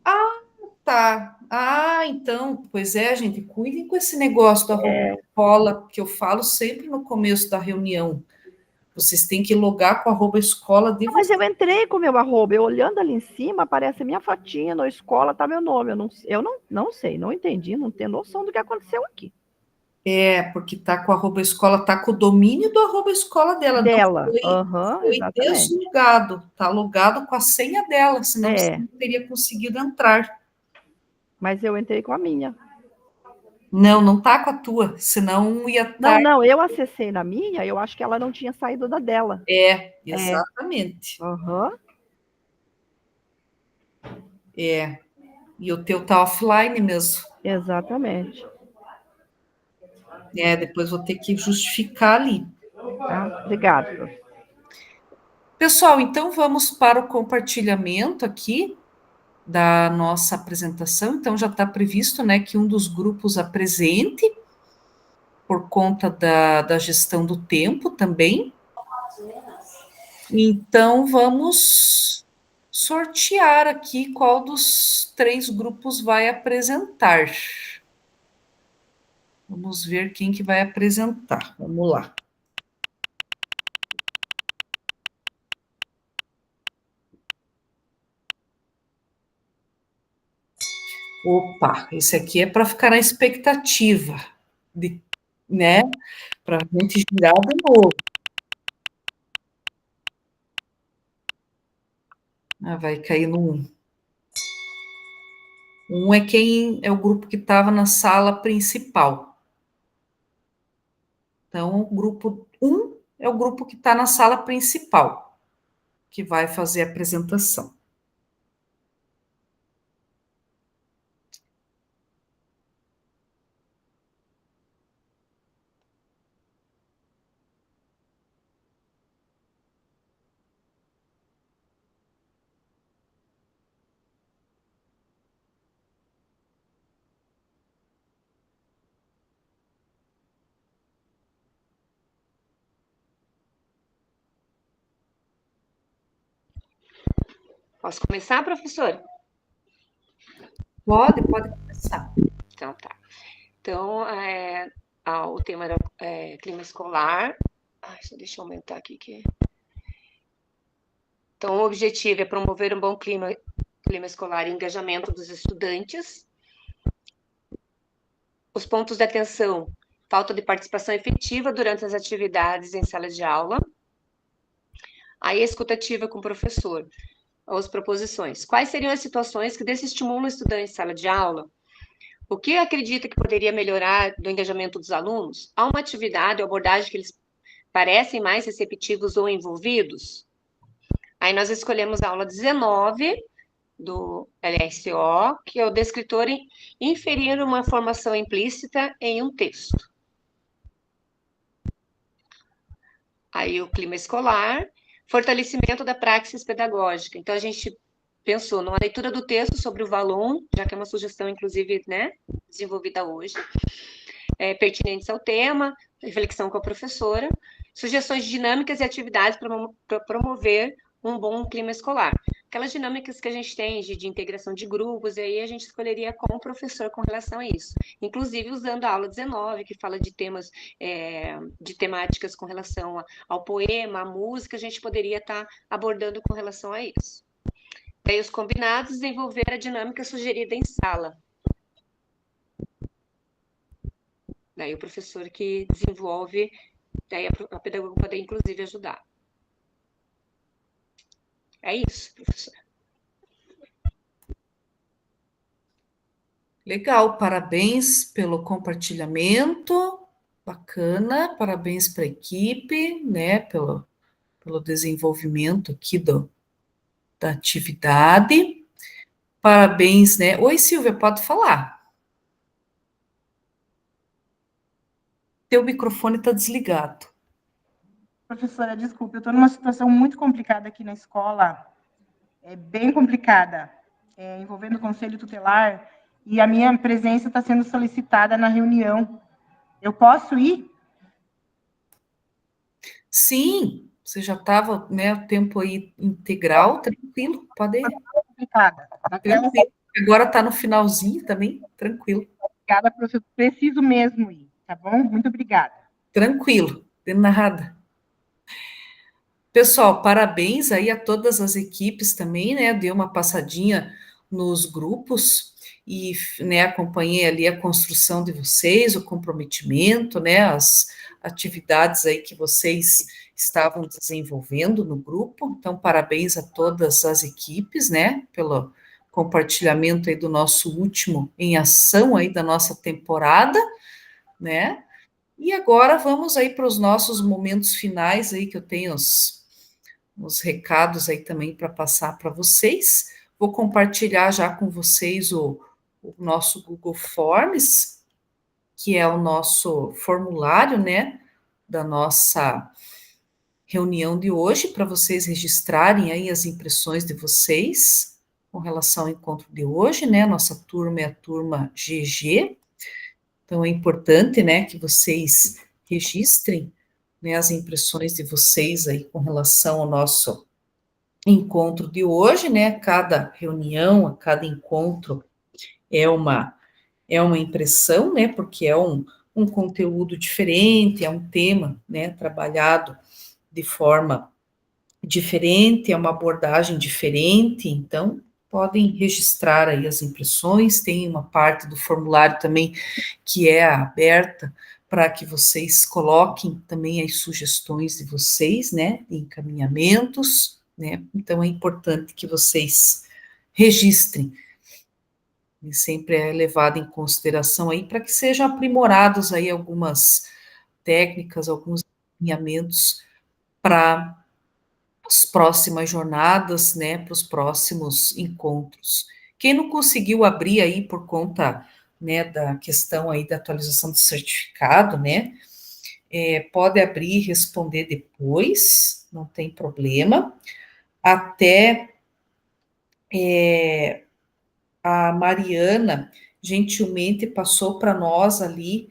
Ah, tá. Ah, então, pois é, gente, cuidem com esse negócio da escola, que eu falo sempre no começo da reunião. Vocês têm que logar com a @escola de vocês. Mas eu entrei com o meu @, eu olhando ali em cima, aparece minha fotinha, na escola tá meu nome. Eu não sei, não entendi, não tenho noção do que aconteceu aqui. É, porque tá com a @escola, tá com o domínio do @escola dela. Dela, foi deslogado, tá logado com a senha dela, senão você não teria conseguido entrar. Mas eu entrei com a minha. Não tá com a tua, senão ia estar... Não, eu acessei na minha, eu acho que ela não tinha saído da dela. É, exatamente. É, e o teu tá offline mesmo. Exatamente. É, depois vou ter que justificar ali. Tá, obrigada. Pessoal, então vamos para o compartilhamento aqui da nossa apresentação. Então já está previsto, né, que um dos grupos apresente, por conta da gestão do tempo também. Então vamos sortear aqui qual dos 3 grupos vai apresentar. Vamos ver quem que vai apresentar. Vamos lá. Opa, esse aqui é para ficar na expectativa, né? Para a gente girar de novo. Ah, vai cair no 1. 1 é o grupo que estava na sala principal. Então, o grupo 1 é o grupo que está na sala principal, que vai fazer a apresentação. Posso começar, professor? Pode começar. Então, tá. Então, o tema era clima escolar. Deixa eu aumentar aqui. Então, o objetivo é promover um bom clima escolar e engajamento dos estudantes. Os pontos de atenção: falta de participação efetiva durante as atividades em sala de aula. A escutativa com o professor. As proposições. Quais seriam as situações que desestimulam o estudante em sala de aula? O que acredita que poderia melhorar do engajamento dos alunos? Há uma atividade ou abordagem que eles parecem mais receptivos ou envolvidos? Aí nós escolhemos a aula 19 do LSO, que é o descritor inferir uma informação implícita em um texto. Aí o clima escolar, fortalecimento da praxis pedagógica. Então, a gente pensou numa leitura do texto sobre o Valon, já que é uma sugestão, inclusive, né, desenvolvida hoje. pertinentes ao tema, reflexão com a professora, sugestões de dinâmicas e atividades para promover um bom clima escolar. Aquelas dinâmicas que a gente tem de integração de grupos, e aí a gente escolheria com o professor com relação a isso. Inclusive usando a aula 19, que fala de temas, de temáticas com relação ao poema, à música, a gente poderia estar abordando com relação a isso. Daí os combinados, desenvolver a dinâmica sugerida em sala. Daí o professor que desenvolve, daí a pedagoga pode inclusive ajudar. É isso, professor. Legal, parabéns pelo compartilhamento, bacana, parabéns para a equipe, né, pelo desenvolvimento aqui da atividade. Parabéns, né? Oi, Silvia, pode falar. Teu microfone está desligado. Professora, desculpe, eu estou numa situação muito complicada aqui na escola, bem complicada, envolvendo o conselho tutelar, e a minha presença está sendo solicitada na reunião. Eu posso ir? Sim, você já estava, né, o tempo aí integral, tranquilo, pode ir. Complicada. Tranquilo. Agora está no finalzinho também, tranquilo. Obrigada, professor, preciso mesmo ir, tá bom? Muito obrigada. Tranquilo, de nada. Pessoal, parabéns aí a todas as equipes também, né? Dei uma passadinha nos grupos e, né, acompanhei ali a construção de vocês, o comprometimento, né? As atividades aí que vocês estavam desenvolvendo no grupo. Então, parabéns a todas as equipes, né? Pelo compartilhamento aí do nosso último em ação aí da nossa temporada, né? E agora vamos aí para os nossos momentos finais aí, que eu tenho os recados aí também para passar para vocês. Vou compartilhar já com vocês o nosso Google Forms, que é o nosso formulário, né, da nossa reunião de hoje, para vocês registrarem aí as impressões de vocês com relação ao encontro de hoje, né, nossa turma é a turma GG. Então, é importante, né, que vocês registrem, né, as impressões de vocês aí com relação ao nosso encontro de hoje, né, cada reunião, a cada encontro é uma impressão, né, porque é um conteúdo diferente, é um tema, né, trabalhado de forma diferente, é uma abordagem diferente, então, podem registrar aí as impressões, tem uma parte do formulário também que é aberta para que vocês coloquem também as sugestões de vocês, né, de encaminhamentos, né, então é importante que vocês registrem, e sempre é levado em consideração aí para que sejam aprimorados aí algumas técnicas, alguns encaminhamentos para as próximas jornadas, né, para os próximos encontros. Quem não conseguiu abrir aí por conta, né, da questão aí da atualização do certificado, né, pode abrir e responder depois, não tem problema. Até a Mariana gentilmente passou para nós ali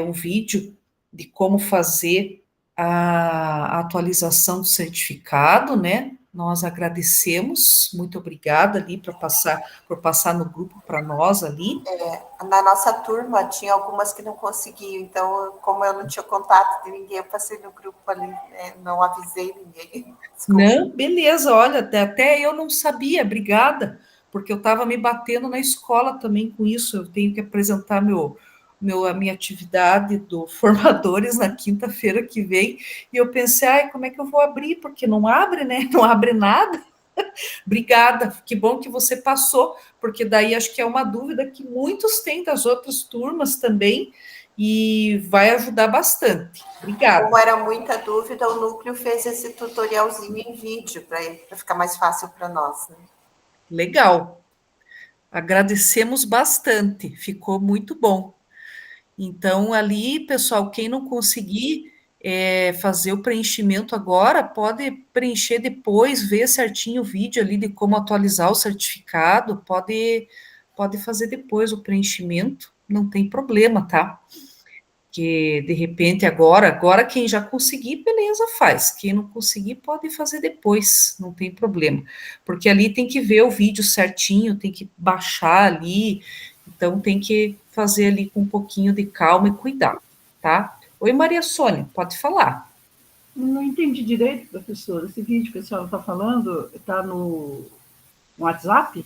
um vídeo de como fazer a atualização do certificado, né? Nós agradecemos, muito obrigada ali por passar no grupo para nós ali. Na nossa turma tinha algumas que não conseguiam, então, como eu não tinha contato de ninguém, eu passei no grupo ali, não avisei ninguém. Desculpa. Não, beleza, olha, até eu não sabia, obrigada, porque eu estava me batendo na escola também com isso, eu tenho que apresentar a minha atividade do Formadores na quinta-feira que vem, e eu pensei, como é que eu vou abrir? Porque não abre, né? Não abre nada. Obrigada, que bom que você passou, porque daí acho que é uma dúvida que muitos têm das outras turmas também, e vai ajudar bastante. Obrigada. Como era muita dúvida, o núcleo fez esse tutorialzinho em vídeo, para ficar mais fácil para nós, né? Legal. Agradecemos bastante, ficou muito bom. Então, ali, pessoal, quem não conseguir fazer o preenchimento agora, pode preencher depois, ver certinho o vídeo ali de como atualizar o certificado, pode fazer depois o preenchimento, não tem problema, tá? Que de repente agora quem já conseguir, beleza, faz. Quem não conseguir, pode fazer depois, não tem problema. Porque ali tem que ver o vídeo certinho, tem que baixar ali, então tem que fazer ali com um pouquinho de calma e cuidado, tá? Oi, Maria Sônia, pode falar. Não entendi direito, professora. Esse vídeo que a senhora está falando está no WhatsApp?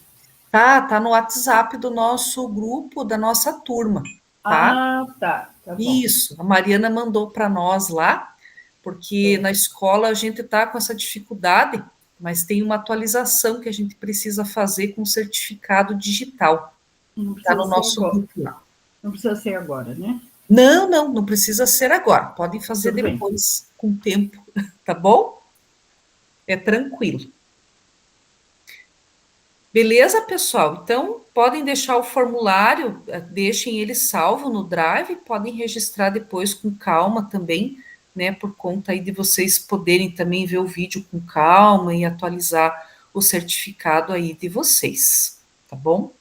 Tá no WhatsApp do nosso grupo, da nossa turma, tá? Ah, tá bom. Isso, a Mariana mandou para nós lá, porque na escola a gente está com essa dificuldade, mas tem uma atualização que a gente precisa fazer com certificado digital. Está no nosso grupo lá. Não precisa ser agora, né? Não precisa ser agora. Podem fazer Tudo bem. depois, com tempo, tá bom? É tranquilo. Beleza, pessoal? Então, podem deixar o formulário, deixem ele salvo no Drive, podem registrar depois com calma também, né? Por conta aí de vocês poderem também ver o vídeo com calma e atualizar o certificado aí de vocês, tá bom?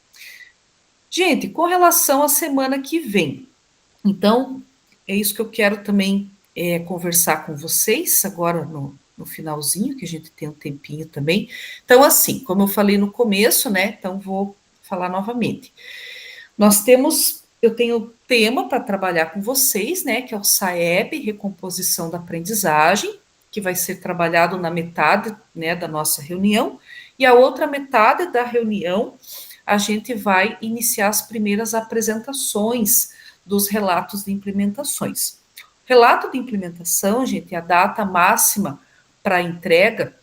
Gente, com relação à semana que vem, então, é isso que eu quero também conversar com vocês agora no finalzinho, que a gente tem um tempinho também. Então, assim, como eu falei no começo, né? Então, vou falar novamente. Eu tenho tema para trabalhar com vocês, né? Que é o SAEB, Recomposição da Aprendizagem, que vai ser trabalhado na metade, né, da nossa reunião, e a outra metade da reunião, a gente vai iniciar as primeiras apresentações dos relatos de implementações. Relato de implementação, gente, a data máxima para entrega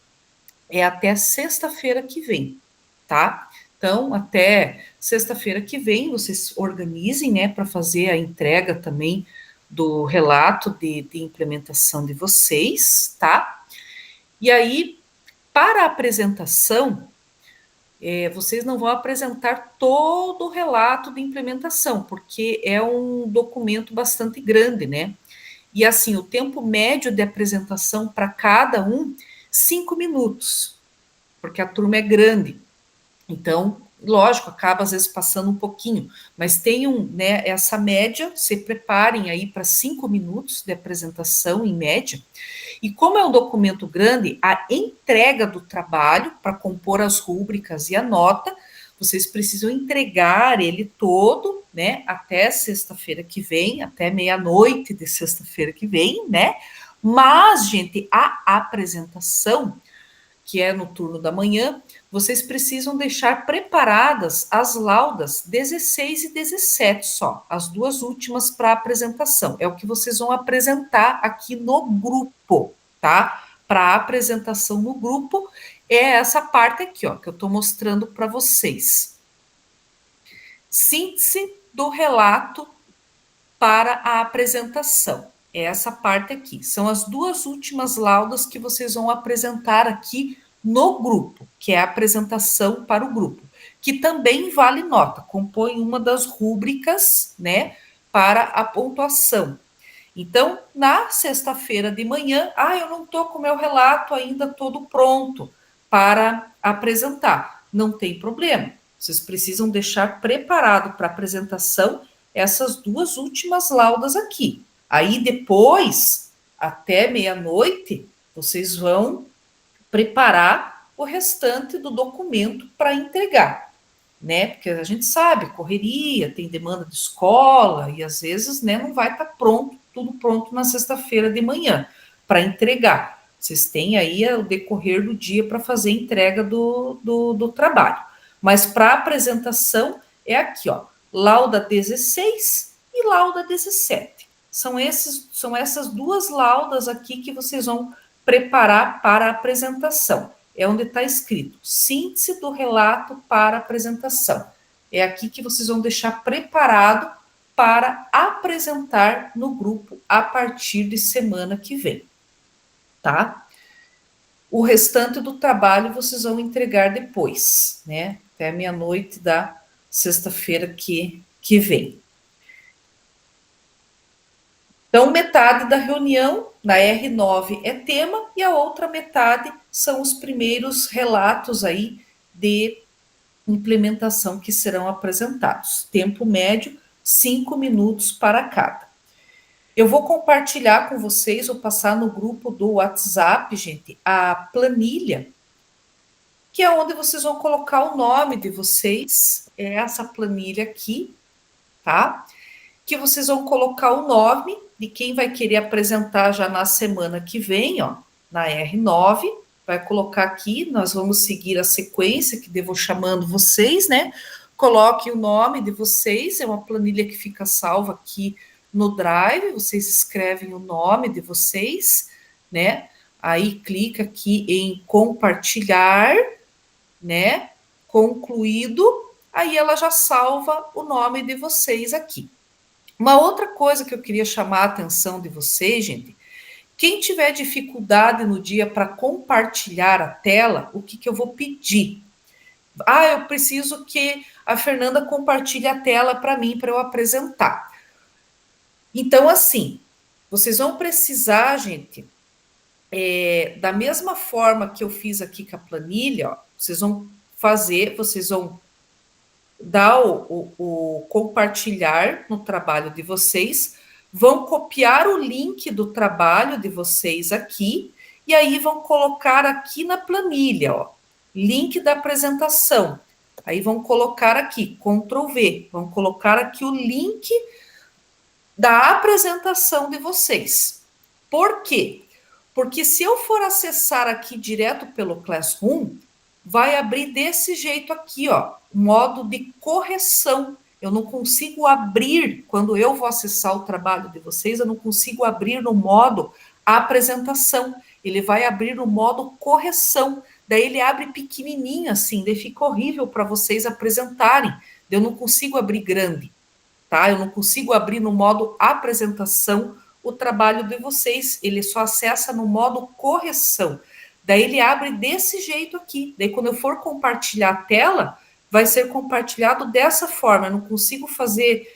é até sexta-feira que vem, tá? Então, até sexta-feira que vem, vocês organizem, né, para fazer a entrega também do relato de implementação de vocês, tá? E aí, para a apresentação, vocês não vão apresentar todo o relato de implementação, porque é um documento bastante grande, né? E assim, o tempo médio de apresentação para cada 5 minutos, porque a turma é grande. Então, lógico, acaba às vezes passando um pouquinho, mas tenham, né, essa média, se preparem aí para 5 minutos de apresentação, em média. E como é um documento grande, a entrega do trabalho para compor as rúbricas e a nota, vocês precisam entregar ele todo, né, até sexta-feira que vem, até meia-noite de sexta-feira que vem, né? Mas, gente, a apresentação, que é no turno da manhã, vocês precisam deixar preparadas as laudas 16 e 17 só, as duas últimas para apresentação. É o que vocês vão apresentar aqui no grupo, tá? Para apresentação no grupo, é essa parte aqui, ó, que eu estou mostrando para vocês. Síntese do relato para a apresentação. É essa parte aqui. São as duas últimas laudas que vocês vão apresentar aqui no grupo, que é a apresentação para o grupo, que também vale nota, compõe uma das rúbricas, né, para a pontuação. Então, na sexta-feira de manhã, eu não estou com o meu relato ainda todo pronto para apresentar. Não tem problema. Vocês precisam deixar preparado para apresentação essas duas últimas laudas aqui. Aí depois, até meia-noite, vocês vão preparar o restante do documento para entregar, né? Porque a gente sabe, correria, tem demanda de escola e às vezes, né, não vai estar pronto, tudo pronto na sexta-feira de manhã para entregar. Vocês têm aí o decorrer do dia para fazer a entrega do trabalho. Mas para apresentação é aqui, ó, lauda 16 e lauda 17. São essas duas laudas aqui que vocês vão preparar para a apresentação. É onde está escrito síntese do relato para apresentação. É aqui que vocês vão deixar preparado para apresentar no grupo a partir de semana que vem, tá? O restante do trabalho vocês vão entregar depois, né? Até meia-noite da sexta-feira que vem. Então, metade da reunião, na R9, é tema, e a outra metade são os primeiros relatos aí de implementação que serão apresentados. Tempo médio, 5 minutos para cada. Eu vou compartilhar com vocês, vou passar no grupo do WhatsApp, gente, a planilha, que é onde vocês vão colocar o nome de vocês, é essa planilha aqui, tá? Que vocês vão colocar o nome de quem vai querer apresentar já na semana que vem, ó, na R9, vai colocar aqui, nós vamos seguir a sequência que devo chamando vocês, né? Coloque o nome de vocês, é uma planilha que fica salva aqui no Drive, vocês escrevem o nome de vocês, né? Aí clica aqui em compartilhar, né? Concluído, aí ela já salva o nome de vocês aqui. Uma outra coisa que eu queria chamar a atenção de vocês, gente, quem tiver dificuldade no dia para compartilhar a tela, o que eu vou pedir? Ah, eu preciso que a Fernanda compartilhe a tela para mim, para eu apresentar. Então, assim, vocês vão precisar, gente, da mesma forma que eu fiz aqui com a planilha, ó, vocês vão fazer, vocês vão dar o compartilhar no trabalho de vocês, vão copiar o link do trabalho de vocês aqui, e aí vão colocar aqui na planilha, ó, link da apresentação. Aí vão colocar aqui, Ctrl V, vão colocar aqui o link da apresentação de vocês. Por quê? Porque se eu for acessar aqui direto pelo Classroom, vai abrir desse jeito aqui, ó, modo de correção. Eu não consigo abrir, quando eu vou acessar o trabalho de vocês, eu não consigo abrir no modo apresentação. Ele vai abrir no modo correção. Daí ele abre pequenininho assim, daí fica horrível para vocês apresentarem. Eu não consigo abrir grande, tá? Eu não consigo abrir no modo apresentação o trabalho de vocês. Ele só acessa no modo correção. Daí ele abre desse jeito aqui. Daí quando eu for compartilhar a tela, vai ser compartilhado dessa forma. Eu não consigo fazer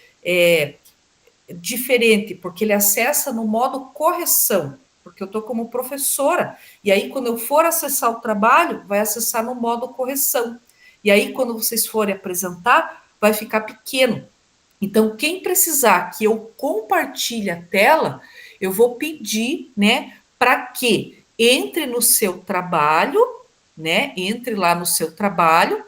diferente, porque ele acessa no modo correção, porque eu estou como professora. E aí, quando eu for acessar o trabalho, vai acessar no modo correção. E aí, quando vocês forem apresentar, vai ficar pequeno. Então, quem precisar que eu compartilhe a tela, eu vou pedir, né, para que entre no seu trabalho, né, entre lá no seu trabalho,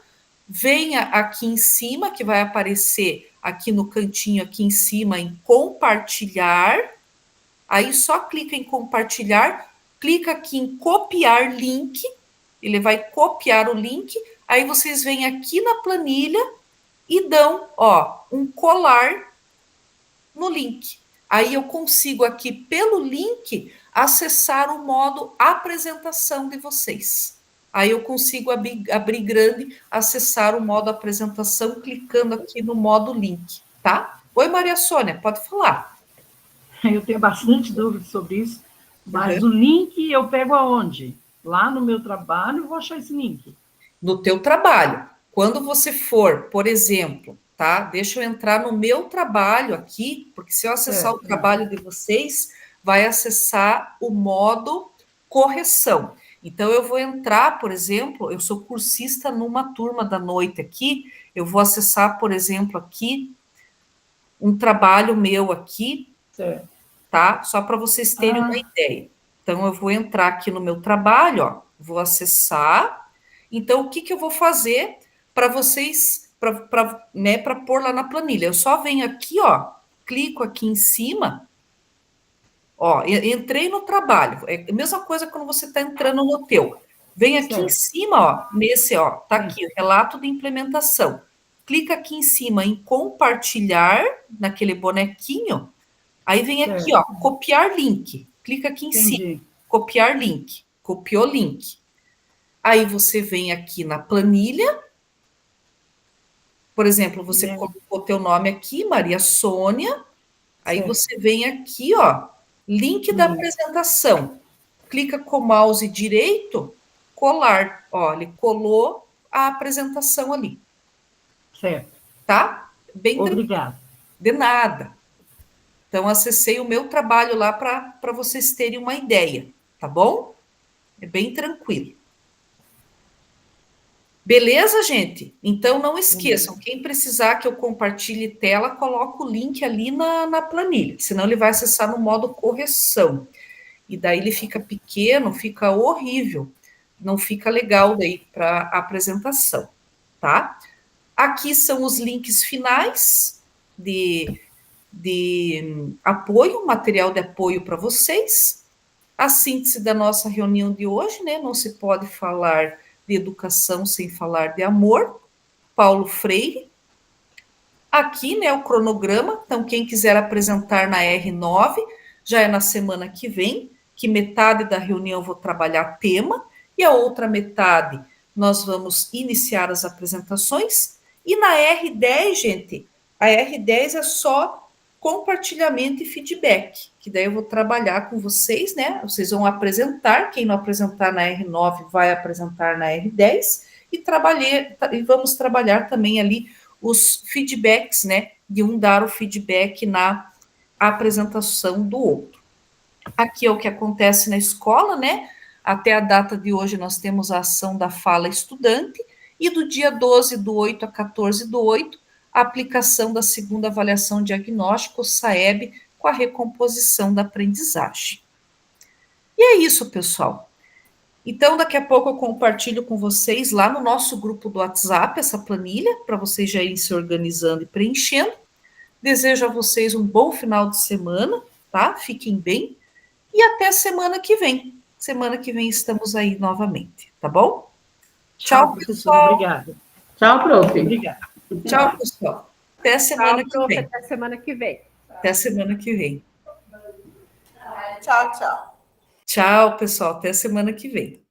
venha aqui em cima, que vai aparecer aqui no cantinho, aqui em cima, em compartilhar. Aí só clica em compartilhar, clica aqui em copiar link, ele vai copiar o link, aí vocês vêm aqui na planilha e dão, ó, um colar no link. Aí eu consigo aqui, pelo link, acessar o modo apresentação de vocês. Aí eu consigo abrir grande, acessar o modo apresentação, clicando aqui no modo link, tá? Oi, Maria Sônia, pode falar. Eu tenho bastante dúvida sobre isso, mas o link eu pego aonde? Lá no meu trabalho, eu vou achar esse link. No teu trabalho. Quando você for, por exemplo, tá? Deixa eu entrar no meu trabalho aqui, porque se eu acessar o trabalho de vocês, vai acessar o modo correção. Então, eu vou entrar, por exemplo, eu sou cursista numa turma da noite aqui, eu vou acessar, por exemplo, aqui, um trabalho meu aqui, tá? Só para vocês terem uma ideia. Então, eu vou entrar aqui no meu trabalho, ó, vou acessar. Então, o que eu vou fazer para vocês, para pôr lá na planilha? Eu só venho aqui, ó, clico aqui em cima, ó, entrei no trabalho, é a mesma coisa quando você está entrando no teu. Vem aqui em cima, ó, nesse, ó, tá aqui, o relato de implementação. Clica aqui em cima em compartilhar, naquele bonequinho, aí vem aqui, ó, copiar link. Clica aqui em cima, copiar link. Copiou link. Aí você vem aqui na planilha, por exemplo, você colocou teu nome aqui, Maria Sônia, aí você vem aqui, ó, link da apresentação. Clica com o mouse direito, colar. Ó, ele colou a apresentação ali. Certo. Tá? Bem Obrigada. De nada. Então, acessei o meu trabalho lá para vocês terem uma ideia, tá bom? É bem tranquilo. Beleza, gente? Então, não esqueçam, quem precisar que eu compartilhe tela, coloca o link ali na planilha, senão ele vai acessar no modo correção. E daí ele fica pequeno, fica horrível, não fica legal daí para a apresentação, tá? Aqui são os links finais de apoio, material de apoio para vocês. A síntese da nossa reunião de hoje, né? Não se pode falar de educação sem falar de amor. Paulo Freire. Aqui, né, o cronograma. Então, quem quiser apresentar na R9, já é na semana que vem, que metade da reunião eu vou trabalhar tema, e a outra metade nós vamos iniciar as apresentações. E na R10, gente, a R10 é só compartilhamento e feedback, que daí eu vou trabalhar com vocês, né? Vocês vão apresentar, quem não apresentar na R9 vai apresentar na R10, e vamos trabalhar também ali os feedbacks, né? De um dar o feedback na apresentação do outro. Aqui é o que acontece na escola, né? Até a data de hoje nós temos a ação da fala estudante, e do dia 12/8 a 14/8, a aplicação da segunda avaliação diagnóstica, o SAEB, com a recomposição da aprendizagem. E é isso, pessoal. Então, daqui a pouco eu compartilho com vocês lá no nosso grupo do WhatsApp essa planilha, para vocês já irem se organizando e preenchendo. Desejo a vocês um bom final de semana, tá? Fiquem bem. E até semana que vem. Semana que vem estamos aí novamente, tá bom? Tchau, pessoal. Obrigada. Tchau, prof. Obrigada. Tchau, pessoal. Até semana que vem. Até semana que vem. Até semana que vem. Tchau, tchau. Tchau, pessoal. Até semana que vem.